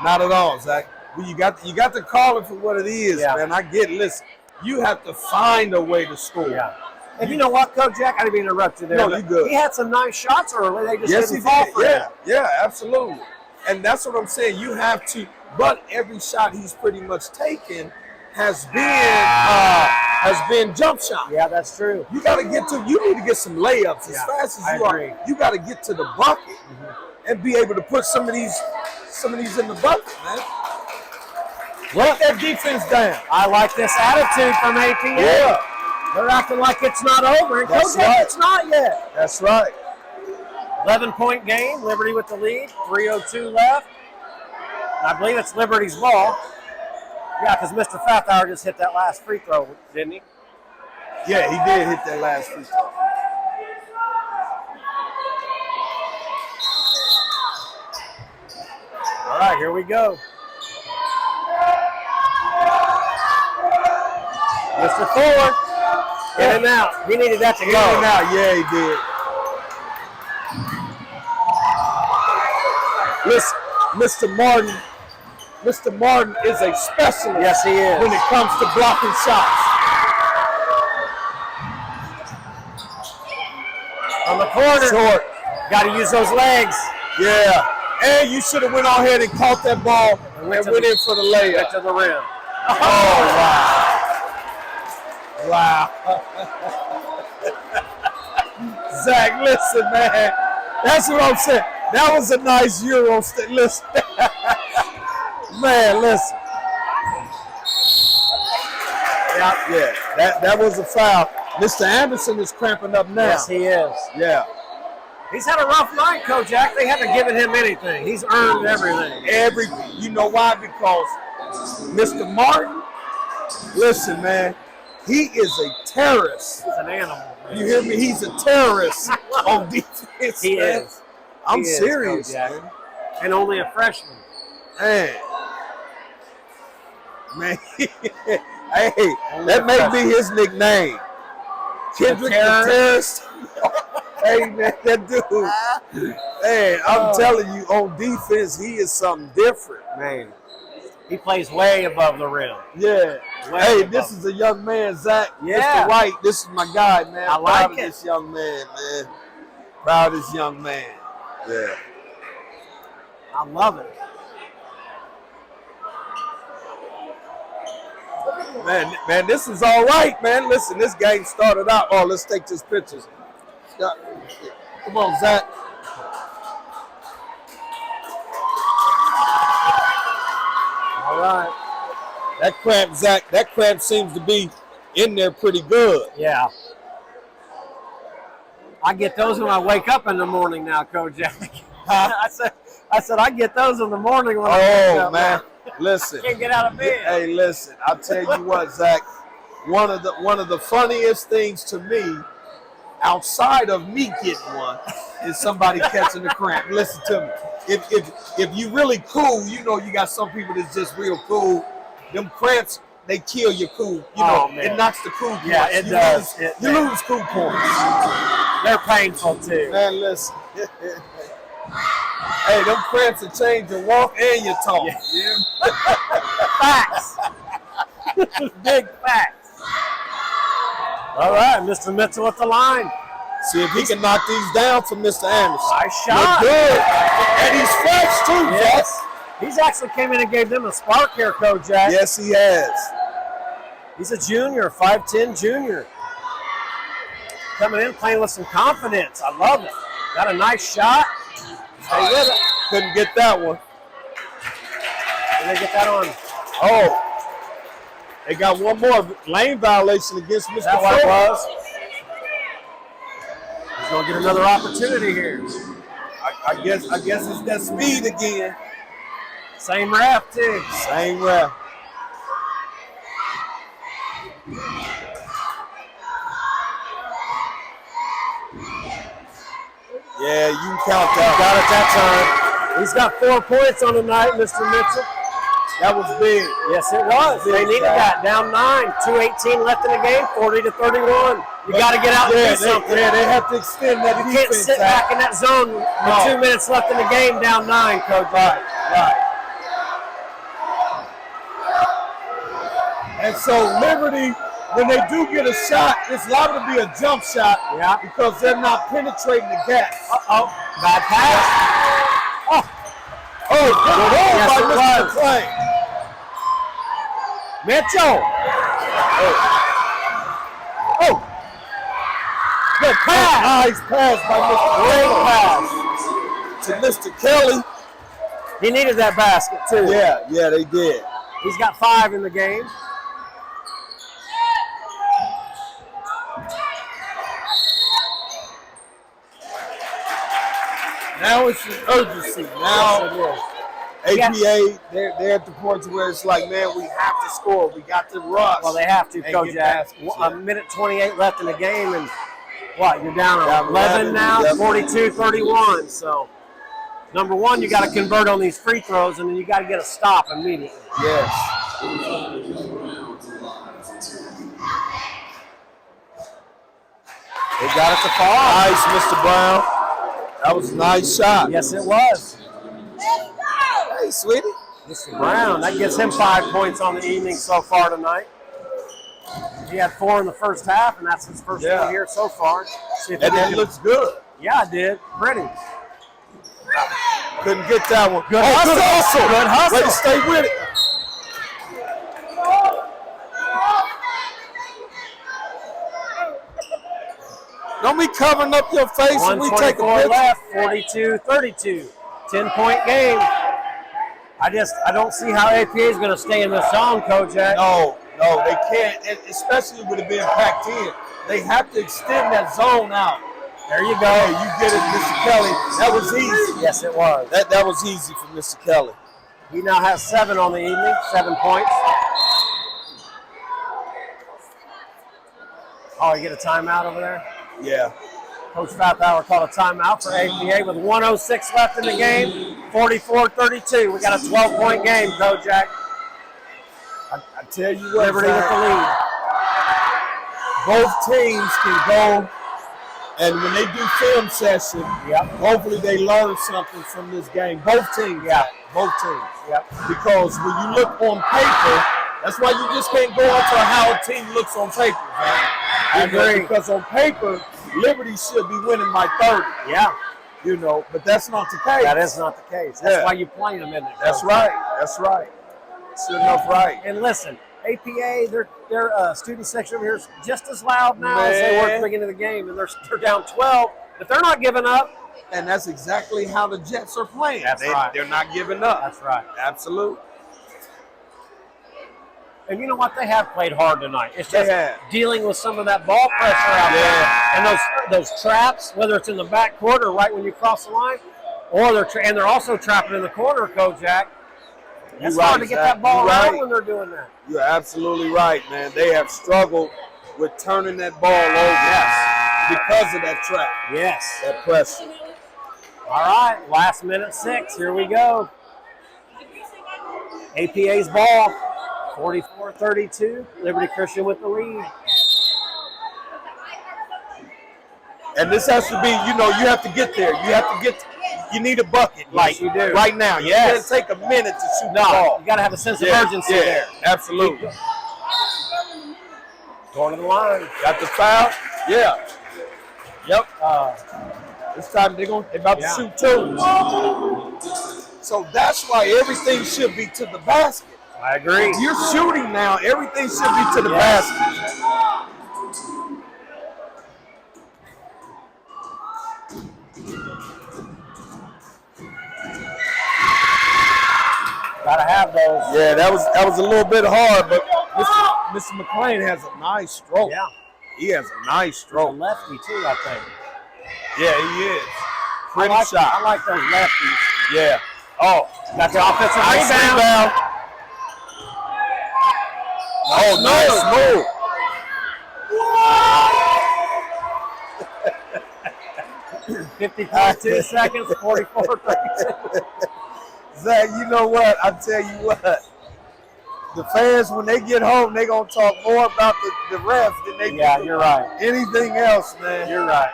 Not at all, Zach. Well, you got to call it for what it is, man. I get it. Listen, you have to find a way to score. Yeah. And you know what, Coach Jack? I didn't mean to interrupt you there. No, you good. He had some nice shots early. They just Yes, didn't he fall did. for him. Yeah, absolutely. And that's what I'm saying. You have to, but every shot he's pretty much taken has been jump shot. Yeah, that's true. You need to get some layups as fast as you agree. are. You got to get to the bucket and be able to put some of these in the bucket, man. Let that defense down. I like this attitude from APA. Yeah, They're acting like it's not over. And That's Coach, right. it's not yet. that's right. 11-point game. Liberty with the lead. 3:02 left. And I believe it's Liberty's ball. Yeah, because Mr. Fathauer just hit that last free throw, didn't he? Yeah, he did hit that last free throw. All right, here we go. Mr. Fuller, in and out. He needed that to In go. and out, yeah, he did. Listen, Mr. Martin is a specialist. Yes, he is. When it comes to blocking shots. On the corner. Short. Got to use those legs. Yeah. And you should have went on ahead and caught that ball and went in for the layup. Went to the rim. Oh, wow. Wow. Zach, listen, man. That's what I'm saying. That was a nice Euro step. Listen. Man, listen. Yeah, that was a foul. Mr. Anderson is cramping up now. Yes, he is. Yeah. He's had a rough night, Kojak. They haven't given him anything. He's earned everything. You know why? Because Mr. Martin, listen, man, he is a terrorist. He's an animal, man. You hear me? He's a terrorist on defense. He man. is. I'm He is, serious, Kojak. man. And only a freshman. Man. Hey, that may be his nickname. Kendrick the Terrorist. Hey, man, that dude. Hey, I'm telling you, on defense, he is something different. Man, he plays way above the rim. Yeah. Way Hey, above. this is a young man, Zach. Yeah. Mr. White, this is my guy, man. I like Proud of it. this young man, man. Proud of this young man. Yeah. I love it. Man, this is all right, man. Listen, this game started out. Oh, let's take this pictures. Come on, Zach. All right. That cramp, Zach, that cramp seems to be in there pretty good. Yeah. I get those when I wake up in the morning now, Kojak. I said I get those in the morning when I wake up. Oh, man. Listen. Can't get out of bed. Hey, listen. I'll tell you what, Zach. One of the funniest things to me, outside of me getting one, is somebody catching the cramp. Listen to me. If you really cool, you know you got some people that's just real cool. Them cramps, they kill your cool. You know, man. it knocks the cool points. Yeah, it does. You lose cool points. They're painful too. Man, listen. Hey, them cramps will change your walk and your talk. Yeah. Facts. Big facts. All right, Mr. Mitchell at the line. See if he can knock these down for Mr. Anderson. Nice shot. Look good. And he's fresh too, Yes. He's actually came in and gave them a spark here, Kojak. Yes, he has. He's a junior, 5'10" junior. Coming in, playing with some confidence. I love it. Got a nice shot. Stay with it. Couldn't get that one. Did they get that on? Oh. They got one more lane violation against Mr. That's what it Fuller. was. He's going to get another opportunity here. I guess it's that speed again. Same ref, too. Same ref. Yeah, you can count that. Got it that time. He's got 4 points on the night, Mr. Mitchell. That was big. Yes, it was. They needed that. Down 9, 2:18 left in the game, 40-31. You got to get out and do something. They have to extend that You can't sit back in that zone with 2 minutes left in the game, down 9, Coach. Right. And so Liberty, when they do get a shot, it's liable to be a jump shot because they're not penetrating the gap. Uh-oh. Bad pass. Oh, good roll Yes, by it Mr. was. McClain. Mitchell. Oh. Good pass. Nice pass by Mr. Great pass. to Mr. Kelly. He needed that basket, too. Yeah, they did. He's got 5 in the game. Now it's an urgency. Now Yes, APA, they're at the point where it's like, man, we have to score. We got to rush. Well, they have to, And Kojak. get baskets, A minute 28 left in the game, and what? You're down Down 11 now, yep. 42-31. So, number one, you got to convert on these free throws, and then you got to get a stop immediately. Yes. Got it to fall. Nice, Mr. Brown. That was a nice shot. Yes, it was. Hey, sweetie. Mr. Brown, that gets him 5 points on the evening so far tonight. He had 4 in the first half, and that's his first one here so far. See if And it looks good. Yeah, it did. Pretty. Couldn't get that one. Good hustle. Good hustle. Way to stay with it. Don't be covering up your face when we take a 124 picture. left, 42-32. 10-point game. I don't see how APA is going to stay in this zone, Kojak. No, they can't, and especially with it being packed in. They have to extend that zone out. There you go. Hey, you get it, Mr. Kelly. That was easy. Yes, it was. That was easy for Mr. Kelly. He now has 7 on the evening, 7 points. Oh, you get a timeout over there? Yeah. Coach Fathauer called a timeout for APA with 1:06 left in the game, 44-32. We got a 12-point game, Kojak. I tell you what, Liberty with the lead. both teams can go, and when they do film session, hopefully they learn something from this game. Both teams. Both teams. Because when you look on paper, that's why you just can't go off of how a team looks on paper, man. I agree. Because on paper, Liberty should be winning by 30. Yeah. You know, but that's not the case. That is not the case. That's why you're playing them, isn't it? That's right. That's right. Sure enough, right. And listen, APA, their student section over here is just as loud now as they were at the beginning of the game, and they're down 12, but they're not giving up. And that's exactly how the Jets are playing. That's right. They're not giving up. That's right. Absolutely. And you know what? They have played hard tonight. It's just dealing with some of that ball pressure out there, and those traps, whether it's in the back court or right when you cross the line, or they're also trapping in the corner, Kojak. It's hard to get that ball out when they're doing that. You're absolutely right, man. They have struggled with turning that ball over because of that trap. Yes. That pressure. All right, last minute 6. Here we go. APA's ball, 44-32. Liberty Christian with the lead. And this has to be, you have to get there. You need a bucket. Yes, you do. Right now. You can't take a minute to shoot the ball. You got to have a sense of urgency there. Absolutely. Going to the line. Got the foul? Yeah. Yep. This time they're about to shoot 2. So that's why everything should be to the basket. I agree. You're shooting now. Everything should be to the basket. Gotta have those. Yeah, that was a little bit hard, but Mr. McClain has a nice stroke. Yeah. He has a nice stroke. He's a lefty too, I think. Yeah, he is. Pretty shot. I like those lefties. Yeah. Oh, got the offensive nice rebound. Oh, nice move. $50.2 seconds, 44-32. Zach, you know what? I tell you what. The fans, when they get home, they're going to talk more about the refs than they do you're right. anything else, man. You're right.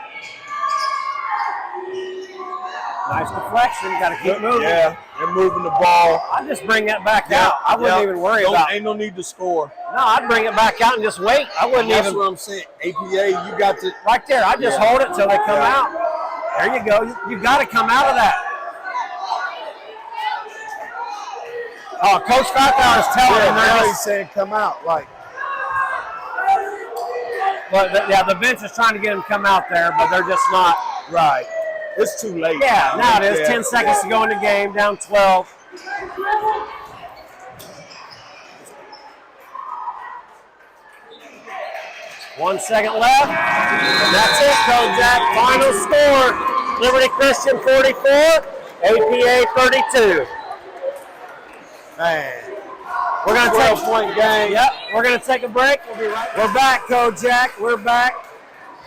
Nice deflection. Got to keep moving. Yeah, they're moving the ball. I'd just bring that back out. I wouldn't even worry about it. Ain't no need to score. No, I'd bring it back out and just wait. I wouldn't That's even. what I'm saying. APA, you got to. Right there. I just hold it till they come out. There you go. You got to come out of that. Oh, Coach Fathauer is telling him now they're he's saying come out. Like, but the bench is trying to get him to come out there, but they're just not. right. It's too late. Yeah, now it is. 10 seconds to go in the game, down 12. One second left. And that's it, Kojak. Final score. Liberty Christian 44, APA 32. Man. We're going to take a 12-point game. Yep. We're going to take a break. We'll be right back. We're back, Kojak. We're back.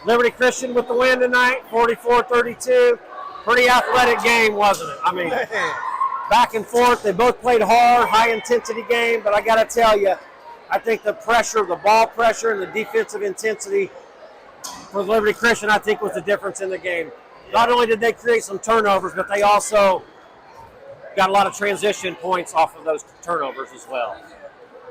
Liberty Christian with the win tonight, 44-32. Pretty athletic game, wasn't it? I mean, back and forth. They both played hard, high-intensity game, but I got to tell you, I think the pressure, the ball pressure, and the defensive intensity for Liberty Christian, I think, was the difference in the game. Not only did they create some turnovers, but they also got a lot of transition points off of those turnovers as well.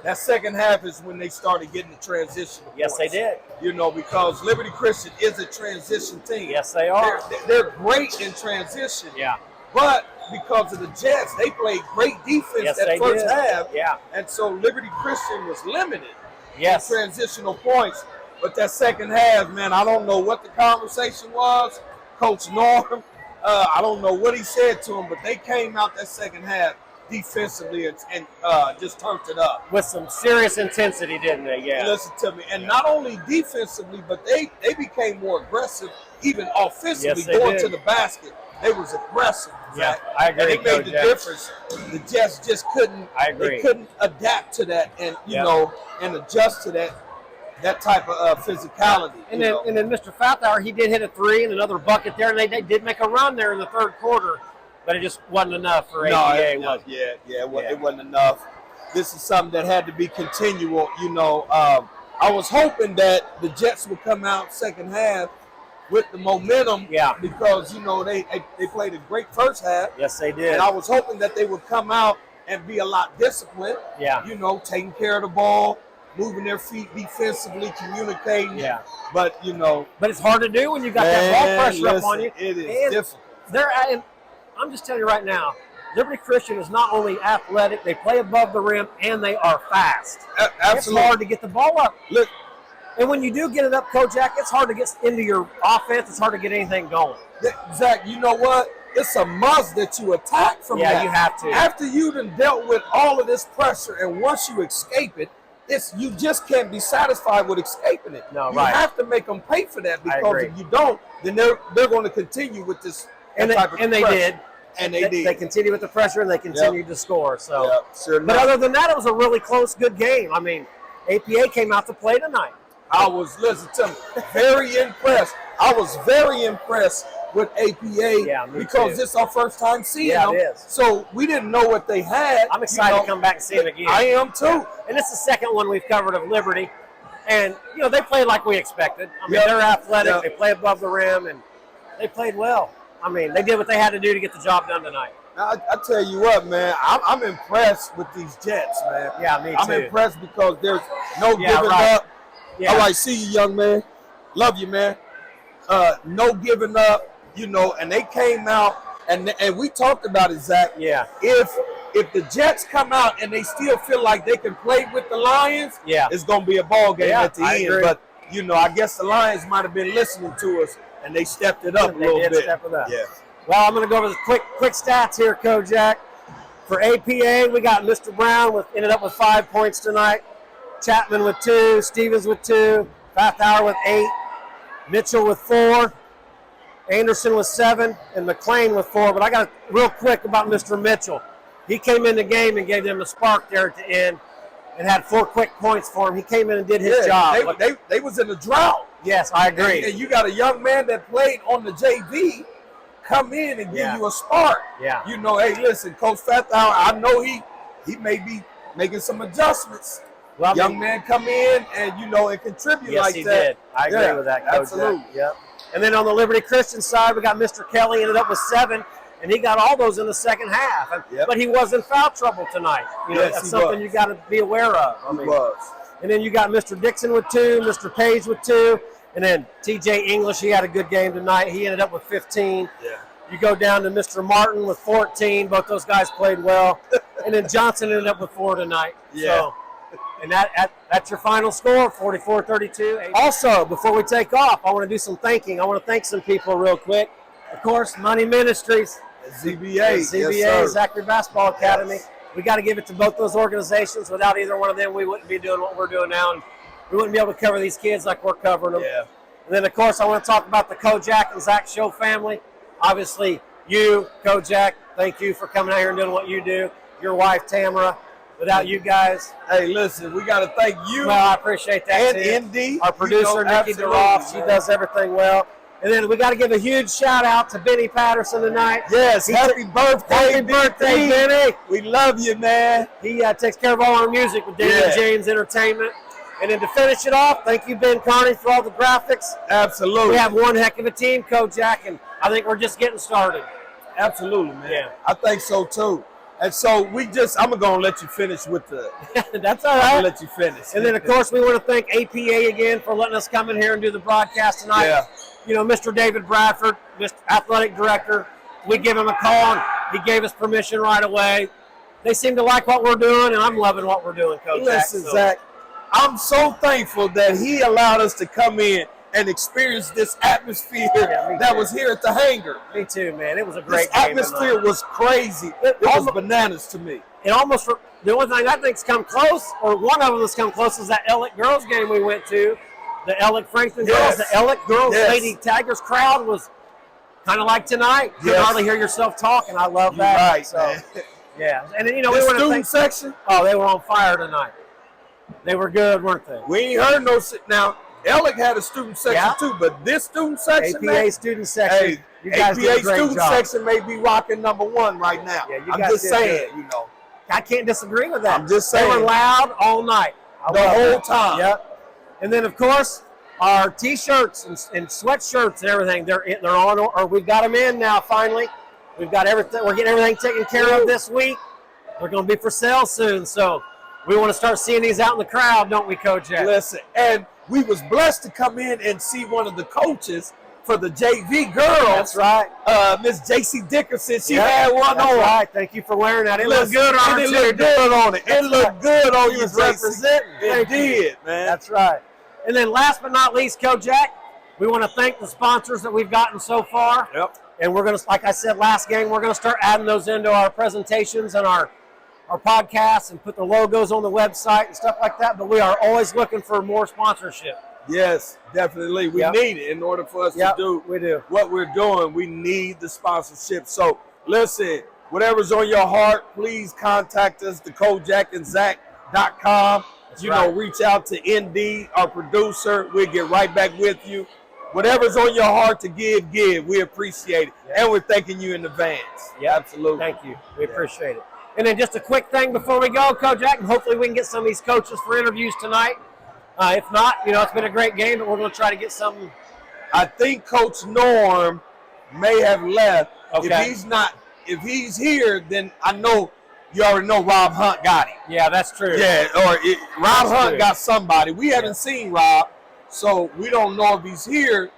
That second half is when they started getting the transition points. Yes, they did. You know, because Liberty Christian is a transition team. Yes, they are. They're great in transition. Yeah. But because of the Jets, they played great defense Yes, that they first did. half. Yeah. And so Liberty Christian was limited Yes. in transitional points. But that second half, man, I don't know what the conversation was. Coach Norm, I don't know what he said to him, but they came out that second half defensively and just turned it up. With some serious intensity, didn't they? Yeah. Listen to me. And not only defensively, but they became more aggressive, even offensively, Yes, they going did. to the basket. They was aggressive. Yeah, Zach. I agree, And it made Coach the Jack. difference. The Jets just couldn't. I agree. They couldn't adapt to that, and Yeah. and adjust to that type of physicality. And then Mr. Fathauer, he did hit a three and another bucket there, and they did make a run there in the third quarter, but it just wasn't enough for APA. It wasn't enough. This is something that had to be continual. I was hoping that the Jets would come out second half with the momentum. Yeah. Because they played a great first half. Yes, they did. And I was hoping that they would come out and be a lot disciplined. Yeah. Taking care of the ball, moving their feet defensively, communicating. Yeah. But But it's hard to do when you got that ball pressure up on you. It is And difficult. and I'm just telling you right now, Liberty Christian is not only athletic, they play above the rim, and they are fast. Absolutely. It's hard to get the ball up. Look, And when you do get it up, Kojak, it's hard to get into your offense. It's hard to get anything going. Zach, you know what? It's a must that you attack from Yeah, that. you have to. After you done dealt with all of this pressure, and once you escape it, you just can't be satisfied with escaping it. No, you right. have to make them pay for that, because agree. if you don't, then they're going to continue with this type of And they pressure. did. And they did. They continued with the pressure, and they continued to score. So, Yeah, sure but enough. other than that, it was a really close, good game. I mean, APA came out to play tonight. Listen to me, very impressed. I was very impressed with APA, Yeah, me because too. this is our first time seeing Yeah, them. it is. So we didn't know what they had. I'm excited to come back and see them again. I am too. And it's the second one we've covered of Liberty. And, they played like we expected. I mean, Yep. they're athletic. Yep. They play above the rim, and they played well. I mean, they did what they had to do to get the job done tonight. I tell you what, man, I'm impressed with these Jets, man. Yeah, me I'm too. impressed because there's no Yeah, giving right. up. Yeah. All right, see you, young man. Love you, man. No giving up, and they came out, and we talked about it, Zach. Yeah. If the Jets come out and they still feel like they can play with the Lions, Yeah. it's going to be a ball game Yeah, at the I end. agree. But, I guess the Lions might have been listening to us, and they stepped it up a They little did bit. step it up. Yeah. Well, I'm going to go over the quick stats here, Kojak. For APA, we got Mr. Brown ended up with 5 points tonight. Chapman with 2, Stevens with 2, Fathauer with 8, Mitchell with 4, Anderson with 7, and McLean with 4. But I got real quick about Mr. Mitchell. He came in the game and gave them a spark there at the end and had 4 quick points for him. He came in and did his job. They was in a drought. Yes, I agree. And you got a young man that played on the JV come in and give Yeah. you a spark. Yeah. Hey, listen, Coach Fathauer, I know he may be making some adjustments. Well, I young mean- man come in and, and contribute Yes, like he that. did. I agree Yeah, with that, Coach. absolutely. Yep. And then on the Liberty Christian side, we got Mr. Kelly, ended up with 7, and he got all those in the second half. Yep. But he was in foul trouble tonight. Yes, That's he something was. you got to be aware of. I He mean, was. And then you got Mr. Dixon with 2, Mr. Page with 2, and then TJ English, he had a good game tonight. He ended up with 15. Yeah. You go down to Mr. Martin with 14. Both those guys played well. And then Johnson ended up with 4 tonight. Yeah. So, and that's your final score, 44-32. Also, before we take off, I want to do some thanking. I want to thank some people real quick. Of course, Money Ministries, ZBA. ZBA, Yes, sir. Zachary Basketball Academy. Yes. We got to give it to both those organizations. Without either one of them, we wouldn't be doing what we're doing now, and we wouldn't be able to cover these kids like we're covering them. Yeah. And then, of course, I want to talk about the Kojak and Zach Show family. Obviously, you, Kojak, thank you for coming out here and doing what you do. Your wife, Tamara. Without you guys, Hey, listen, we got to thank you well, I appreciate that and too. ND. Our producer, Nikki absolutely, DeRoff, she man. does everything well. And then we got to give a huge shout out to Benny Patterson tonight. Yes, happy birthday, Happy Big birthday, D. Benny. We love you, man. He takes care of all our music with David Yeah. James Entertainment. And then to finish it off, thank you, Ben Carney, for all the graphics. Absolutely. We have one heck of a team, Kojak, and I think we're just getting started. Absolutely, man. Yeah. I think so too. And so I'm gonna let you finish with the. That's all I'm right. gonna let you finish. And then, of course, we want to thank APA again for letting us come in here and do the broadcast tonight. Yeah. You know, Mr. David Bradford, Mr. Athletic Director, we give him a call, and he gave us permission right away. They seem to like what we're doing, and I'm loving what we're doing, Coach. Listen, Zach, I'm so thankful that he allowed us to come in and experience this atmosphere that was here at the hangar. Me too, man. It was a great This game atmosphere tonight. was crazy. It was bananas to me. It almost, the only thing I think's come close, or one of them that's come close, is that Ellick girls game we went to. The Ellick Franklin girls, the Ellick girls Lady Tigers crowd was kind of like tonight. You can hardly hear yourself talking. I love that. Right, so, man. Yeah, and then, you know, The we want to student thank. section, Oh, they were on fire tonight. They were good, weren't they? we ain't heard no. Now, Ellick had a student section too, but this student section, APA man, student section. hey, You guys APA did a great student job. section may be rocking #1 right now. Yeah, you I'm guys just did saying, good. you know, I can't disagree with that. I'm just They saying. were loud all night. The whole time. Yep. And then, of course, our T-shirts and sweatshirts and everything, they're on, or we've got them in now, finally. We've got everything. We're getting everything taken care of this week. They're going to be for sale soon, so we want to start seeing these out in the crowd, don't we, Coach? Listen, and we was blessed to come in and see one of the coaches for the JV girls. That's right. Miss J.C. Dickerson. She Yep, had one that's on. right. Thank you for wearing that. It looked Listen, good on her, It too, looked didn't good on it. It looked good on She you, was JC. representing. It Thank you. did, man. That's right. And then last but not least, Kojak, we want to thank the sponsors that we've gotten so far. Yep. And we're going to, like I said last game, we're going to start adding those into our presentations and our podcasts and put the logos on the website and stuff like that. But we are always looking for more sponsorship. Yes, definitely. We need it in order for us to do what we're doing. We need the sponsorship. So, listen, whatever's on your heart, please contact us, thekojakandzack.com. Reach out to ND, our producer. We'll get right back with you. Whatever's on your heart to give. We appreciate it. And we're thanking you in advance. Yeah, absolutely. Thank you. We appreciate it. And then just a quick thing before we go, Kojak, and hopefully we can get some of these coaches for interviews tonight. If not, it's been a great game, but we're going to try to get something. I think Coach Norm may have left. Okay. If he's here, then I know you already know Rob Hunt got him. Yeah, that's true. Yeah, Rob Hunt got somebody. We haven't seen Rob, so we don't know if he's here.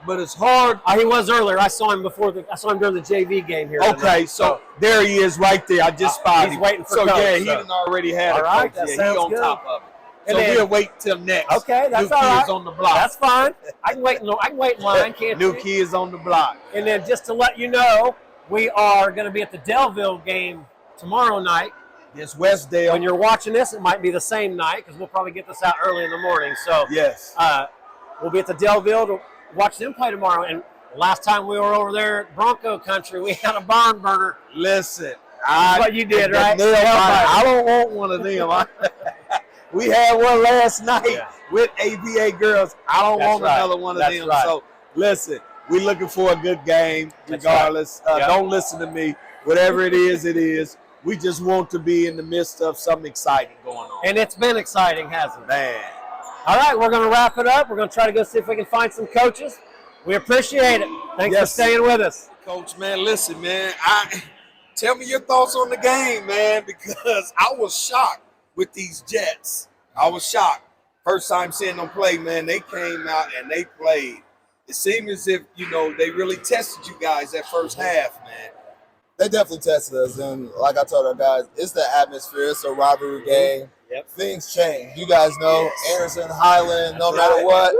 But it's hard. He was earlier. I saw him I saw him during the JV game here. Okay, tonight, so there he is right there. I just spotted he's him. waiting for so coach, he done already had all a right, coach. that He sounds on good. top of it. And So then, we'll wait till next. Okay, that's New all right. kids on the block. That's fine. I can wait in line, can't New you? kids on the block. And then just to let you know, we are going to be at the Delville game tomorrow night. It's Westdale. When you're watching this, it might be the same night because we'll probably get this out early in the morning. So yes, we'll be at the Delville to watch them play tomorrow. And last time we were over there at Bronco Country, we had a barn burner. Listen, That's what you did, right? I don't want one of them. We had one last night with APA girls. I don't want another one of them. Right. So listen, we're looking for a good game regardless. Don't listen to me. Whatever it is, it is. We just want to be in the midst of something exciting going on. And it's been exciting, hasn't it? Man. All right, we're going to wrap it up. We're going to try to go see if we can find some coaches. We appreciate it. Thanks for staying with us. Coach, man, listen, man. Tell me your thoughts on the game, man, because I was shocked with these Jets. I was shocked. First time seeing them play, man, they came out and they played. It seemed as if, they really tested you guys that first half, man. They definitely tested us, and like I told our guys, it's the atmosphere. It's a rivalry game. Yep. Things change. You guys know, Anderson, Highland, no matter what,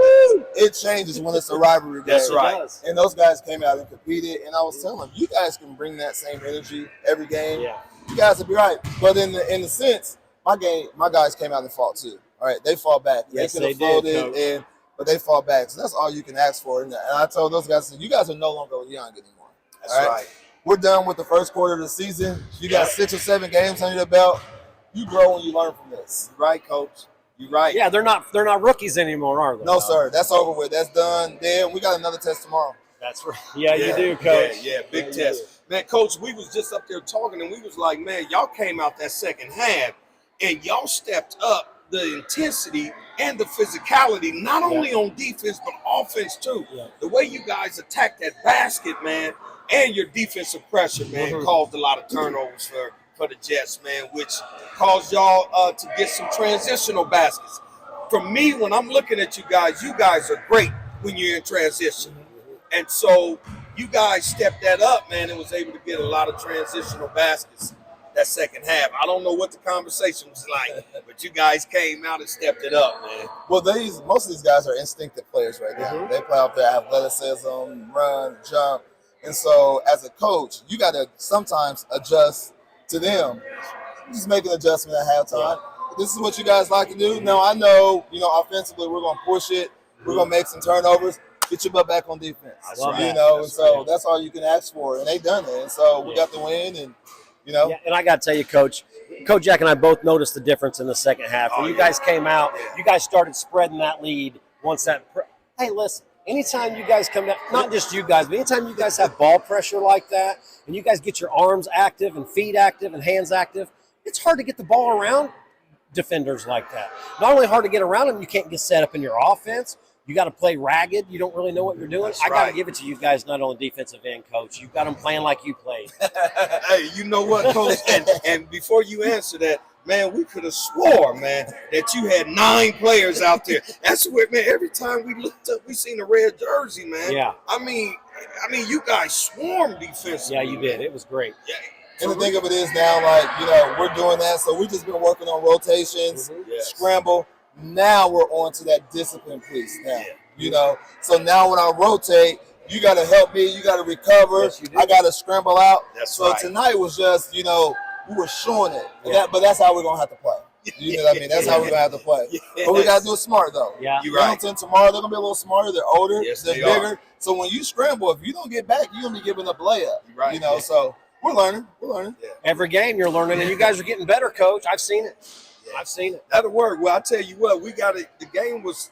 it changes when it's a rivalry game. That's right. And those guys came out and competed, and I was telling them, you guys can bring that same energy every game. Yeah. You guys will be right. But in the sense, my guys came out and fought too. All right, they fought back. Yes, they could have they did, folded, but they fought back. So that's all you can ask for. And I told those guys, you guys are no longer young anymore. That's all right. We're done with the first quarter of the season. You got 6 or 7 games under your belt. You grow when you learn from this. You're right, Coach. You're right. Yeah, they're not rookies anymore, are they? No, sir. That's over with. That's done. Then we got another test tomorrow. That's right. Yeah, you do, Coach. Yeah, big test. Man, Coach, we was just up there talking, and we was like, man, y'all came out that second half, and y'all stepped up the intensity and the physicality, not only on defense but offense too. Yeah. The way you guys attack that basket, man, and your defensive pressure, man, caused a lot of turnovers for the Jets, man, which caused y'all to get some transitional baskets. For me, when I'm looking at you guys are great when you're in transition. And so you guys stepped that up, man, and was able to get a lot of transitional baskets that second half. I don't know what the conversation was like, but you guys came out and stepped it up, man. Well, most of these guys are instinctive players right now. They play off their athleticism, run, jump. And so as a coach, you got to sometimes adjust to them. Just make an adjustment at halftime. This is what you guys like to do. Now, I know, offensively, we're going to push it. We're going to make some turnovers. Get your butt back on defense. And so that's all you can ask for. And they done it. And so we got the win, and Yeah, and I got to tell you, Coach, Kojak and I both noticed the difference in the second half. When you guys came out, you guys started spreading that lead once that hey, listen, anytime you guys come down, not just you guys, but anytime you guys have ball pressure like that and you guys get your arms active and feet active and hands active, it's hard to get the ball around defenders like that. Not only hard to get around them, you can't get set up in your offense. You got to play ragged. You don't really know what you're doing. I got to give it to you guys, not on the defensive end, Coach. You've got them playing like you played. Hey, you know what, Coach? And before you answer that, man, we could have swore, man, that you had 9 players out there. That's where, man, every time we looked up, we seen a red jersey, man. Yeah. I mean, you guys swarmed defensively. Yeah, you did. It was great. Yeah. And the thing of it is now, we're doing that. So we've just been working on rotations, scramble. Now we're on to that discipline piece now, So now when I rotate, you got to help me. You got to recover. Yes, you do. I got to scramble out. So tonight was just, we were showing it. But that's how we're going to have to play. You know what I mean? That's how we're going to have to play. But we got to do it smart, though. Yeah. You're right. Hamilton tomorrow, they're going to be a little smarter. They're older. Yes, they're they bigger. are. So when you scramble, if you don't get back, you're going to be giving up layup. Right. So we're learning. We're learning. Yeah. Every game you're learning, and you guys are getting better, Coach. I've seen it. I've seen it. That'll work. Well, I tell you what, we got it. The game was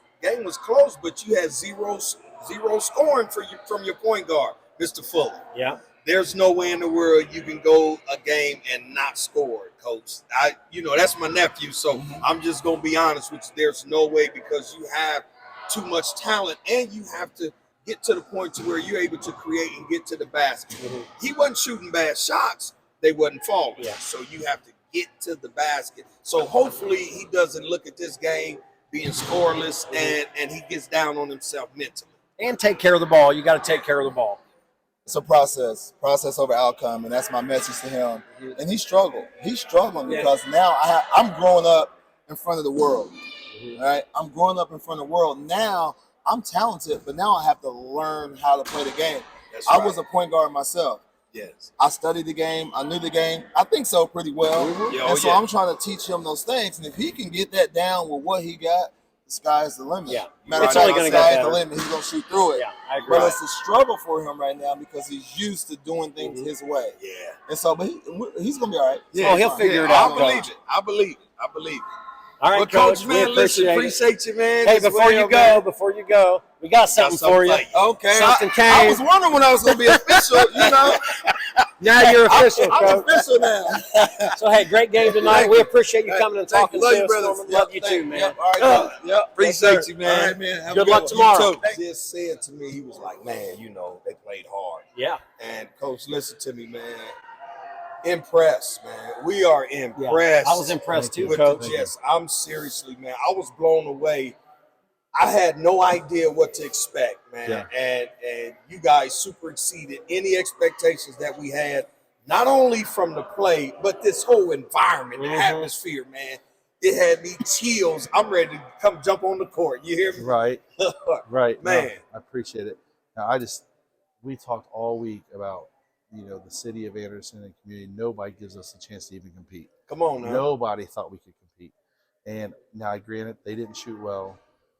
close, but you had zero scoring from your point guard, Mr. Fuller. Yeah. There's no way in the world you can go a game and not score, Coach. That's my nephew, so I'm just gonna be honest with you. There's no way, because you have too much talent, and you have to get to the point to where you're able to create and get to the basket. He wasn't shooting bad shots; they wasn't falling. Yeah. So you have to get to the basket. So hopefully he doesn't look at this game being scoreless, and he gets down on himself mentally. And take care of the ball. You got to take care of the ball. It's a process over outcome, and that's my message to him. And he struggled. He's struggling because now I'm growing up in front of the world. Right? I'm growing up in front of the world. Now I'm talented, but now I have to learn how to play the game. I was a point guard myself. Yes. I studied the game. I knew the game. I think so pretty well. And so I'm trying to teach him those things. And if he can get that down with what he got, the sky's the limit. Yeah. Matter of It's only fact, gonna the get sky's better. the limit. He's going to shoot through it. Yeah, I agree. But it's a struggle for him right now because he's used to doing things his way. Yeah. And so, but he's going to be all right. Oh, he'll figure it out, I believe it. All right, Well, Coach, Coach, we man, listen, appreciate it. appreciate you, man. Hey, as before well, you go, we got something for you. Okay. Something came. I was wondering when I was going to be official, Now you're official, I'm Coach. official now. So, hey, great game tonight. We appreciate you coming and talking to Love you, us. brothers. Norman. Love you too, man. Yep. All right, Yep. Appreciate you, man. All right, man. Have a Good luck one. tomorrow. You too. Just said to me, he was like, man, they played hard. Yeah. And Coach, listen to me, man. Impressed, man. We are impressed. I was impressed too, with Coach. the Jets. I'm seriously, man. I was blown away. I had no idea what to expect, man. Yeah. And you guys super exceeded any expectations that we had, not only from the play, but this whole environment, the atmosphere, man. It had me chills. I'm ready to come jump on the court. You hear me? Right. Man. No, I appreciate it. Now, we talked all week about, the city of Anderson and community. Nobody gives us a chance to even compete. Come on now. Nobody thought we could compete. And now, granted, they didn't shoot well.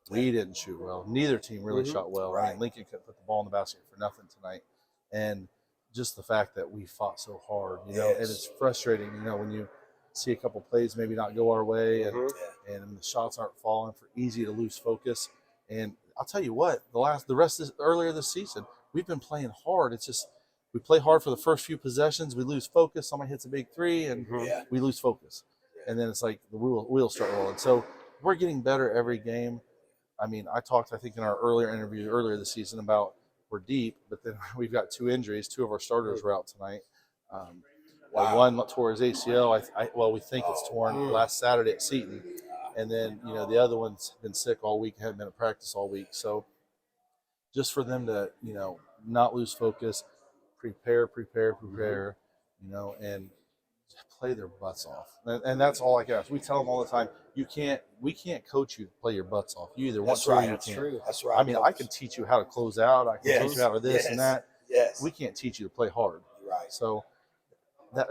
We didn't shoot well. Neither team really shot well. I mean, Lincoln couldn't put the ball in the basket for nothing tonight. And just the fact that we fought so hard, and it's frustrating, when you see a couple plays maybe not go our way and the shots aren't falling, for easy to lose focus. And I'll tell you what, earlier this season, we've been playing hard. It's just we play hard for the first few possessions, we lose focus, somebody hits a big three, and we lose focus. And then it's like the wheels start rolling. So we're getting better every game. I mean, I talked, I think, in our earlier interview earlier this season about we're deep, but then we've got 2 injuries. 2 of our starters were out tonight. One tore his ACL. Well, we think it's torn last Saturday at Seton. And then, the other one's been sick all week, hadn't been at practice all week. So just for them to, not lose focus, prepare, and play their butts off. And that's all I guess. We tell them all the time, we can't coach you to play your butts off. You either want to or you can't. That's right. I mean, I can teach you how to close out. I can teach you how to this and that. Yes. We can't teach you to play hard. Right. So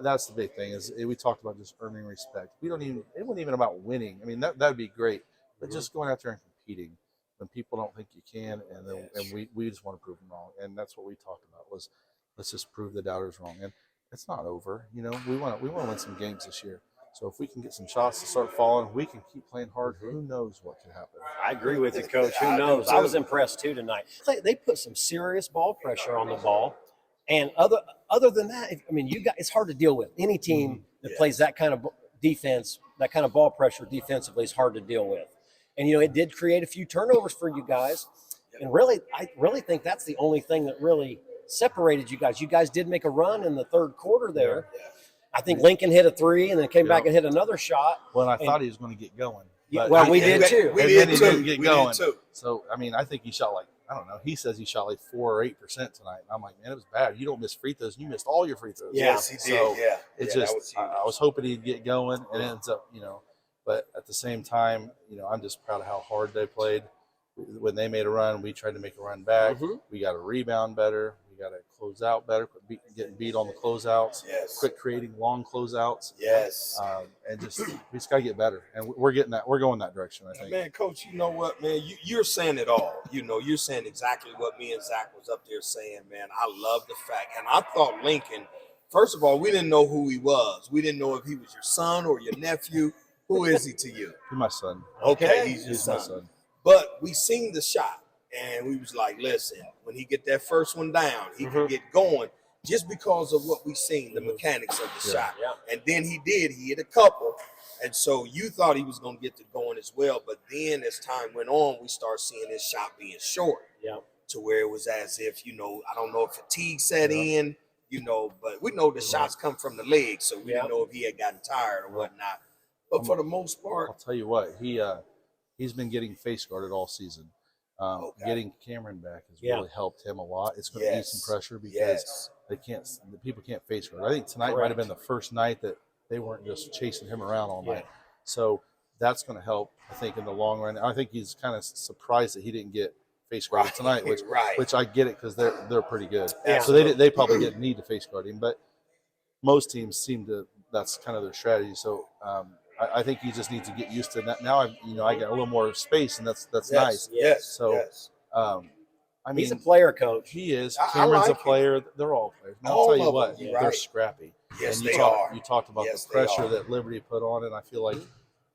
that's the big thing is we talked about just earning respect. It wasn't even about winning. I mean, that'd be great. But just going out there and competing when people don't think you can, and we just want to prove them wrong. And that's what we talked about was let's just prove the doubters wrong. And it's not over. We want to win some games this year. So if we can get some shots to start falling, we can keep playing hard. Who knows what can happen? I agree with you, Coach. Who knows? I was impressed too tonight. They put some serious ball pressure on the ball, and other than that, I mean, it's hard to deal with. Any team that plays that kind of defense, that kind of ball pressure defensively, is hard to deal with. And it did create a few turnovers for you guys, and I really think that's the only thing that really separated you guys. You guys did make a run in the third quarter there. Yeah. I think Lincoln hit a 3 and then came back and hit another shot. Well, I thought he was going to get going. Well, we did too. We didn't get going. So, I mean, I think he shot I don't know. He says he shot 4 or 8% tonight. And I'm like, man, it was bad. You don't miss free throws. You missed all your free throws. Yes, he did. So it's just, I was hoping he'd get going, and it ends up, but at the same time, I'm just proud of how hard they played. When they made a run, we tried to make a run back. We got to rebound better. We got to close out better, getting beat on the closeouts. Yes. Quit creating long closeouts. Yes. And we just got to get better. And we're getting that. We're going that direction, I think. Man, Coach, you know what, man? You're saying it all. You're saying exactly what me and Zach was up there saying, man. I love the fact. And I thought Lincoln, first of all, we didn't know who he was. We didn't know if he was your son or your nephew. Who is he to you? He's my son. Okay, he's your son. My son. But we seen the shot. And we was like, listen, when he get that first one down, he can get going just because of what we seen, the mechanics of the shot. Yeah. And then he hit a couple. And so you thought he was going to get to going as well. But then as time went on, we started seeing his shot being short to where it was as if, I don't know if fatigue set in, but we know the shots come from the legs. So we didn't know if he had gotten tired or whatnot. But for the most part, I'll tell you what, he's been getting face guarded all season. Getting Cameron back has really helped him a lot. It's going to ease some pressure because the people can't face guard. I think tonight might have been the first night that they weren't just chasing him around all night. So that's going to help, I think, in the long run. I think he's kind of surprised that he didn't get face guarded tonight, which I get it because they're pretty good. Yeah. So they probably didn't need to face guard him, but most teams seem to. That's kind of their strategy. So I think he just needs to get used to that. Now I got a little more space, and that's nice. Yes. So I mean, he's a player, Coach. He is. Cameron's a player. They're all players. And I'll tell you what, they're scrappy. Yes, and they are. You talked about the pressure that Liberty put on, and I feel like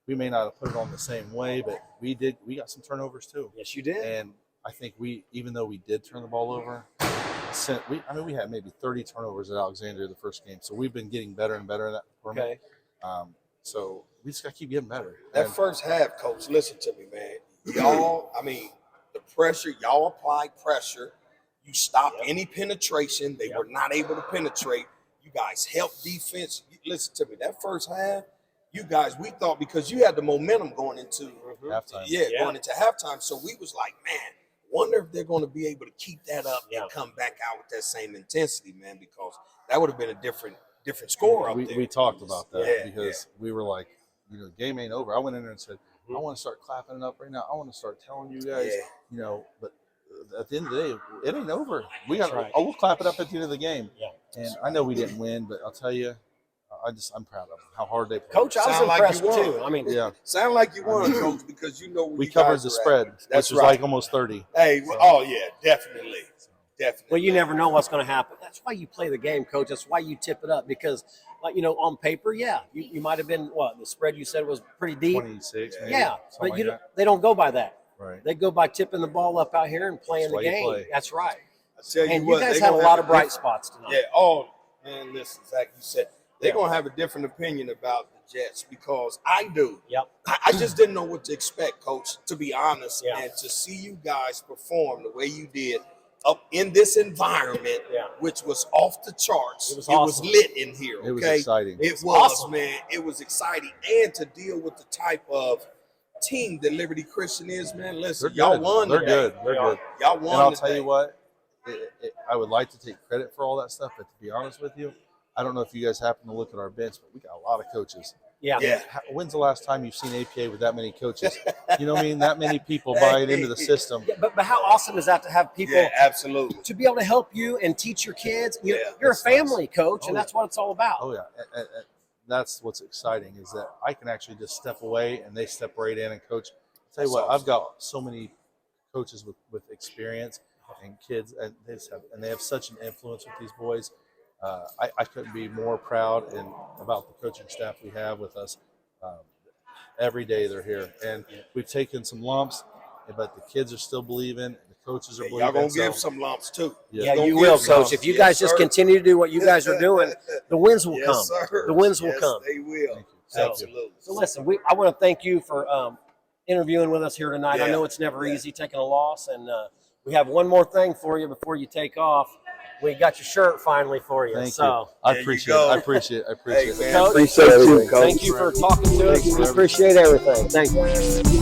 we may not have put it on the same way, but we did. We got some turnovers too. Yes, you did. And I think even though we did turn the ball over, we had maybe 30 turnovers at Alexandria the first game, so we've been getting better and better in that department. Okay. So we just got to keep getting better. That first half, Coach, listen to me, man. The pressure, y'all applied pressure. You stopped any penetration. They were not able to penetrate. You guys helped defense. Listen to me. That first half, you guys, we thought because you had the momentum going into halftime. Going into halftime. So we was like, man, wonder if they're going to be able to keep that up and come back out with that same intensity, man, because that would have been a different score up there. We talked about that because we were like, the game ain't over. I went in there and said, I want to start clapping it up right now. I want to start telling you guys, but at the end of the day, it ain't over. We'll clap it up at the end of the game. Yeah. And I know we didn't win, but I'll tell you, I'm proud of them, how hard they played. Coach, I was impressed too. I mean, sound like you won, Coach, because we covered the spread, which was like almost 30. Hey, definitely. Definitely. Well, you never know what's going to happen. That's why you play the game, Coach. That's why you tip it up because, on paper, you might have been the spread you said was pretty deep. 26, maybe. Yeah, but they don't go by that. Right. They go by tipping the ball up out here and playing the game. That's right. I tell you you guys had a lot of bright spots tonight. Yeah. Oh, man, listen, Zach, you said they're going to have a different opinion about the Jets because I do. Yep. I just didn't know what to expect, Coach, to be honest. Yeah. And to see you guys perform the way you did up in this environment, which was off the charts. It was awesome. It was lit in here. It was exciting. It was, awesome. man. It was exciting. And to deal with the type of team that Liberty Christian is, man. Listen, They're y'all good. won They're today. good. They're good. Y'all won And I'll today. tell you what, I would like to take credit for all that stuff, but to be honest with you, I don't know if you guys happen to look at our bench, but we got a lot of coaches. Yeah. When's the last time you've seen APA with that many coaches? You know what I mean? That many people buying into the system. Yeah, but how awesome is that to have people absolutely. to be able to help you and teach your kids? You're a it's family nice. coach, and that's what it's all about. Oh, yeah. And that's what's exciting is that I can actually just step away and they step right in and coach. I'll tell you what, I've got so many coaches with experience and kids, and they have such an influence with these boys. I couldn't be more proud about the coaching staff we have with us. Every day they're here, and we've taken some lumps, but the kids are still believing. The coaches are believing. Y'all gonna give some lumps too. Yeah, you will, Coach. If you guys just continue to do what you guys are doing, the wins will come. Sir. The wins will come. They will. Thank you. Absolutely. So listen, I want to thank you for interviewing with us here tonight. I know it's never easy taking a loss, and we have one more thing for you before you take off. We got your shirt finally for you. Thank you. I appreciate it. I appreciate it. Hey, man, Coach, appreciate you, Coach. thank you for talking to us. We appreciate everything. Thank you.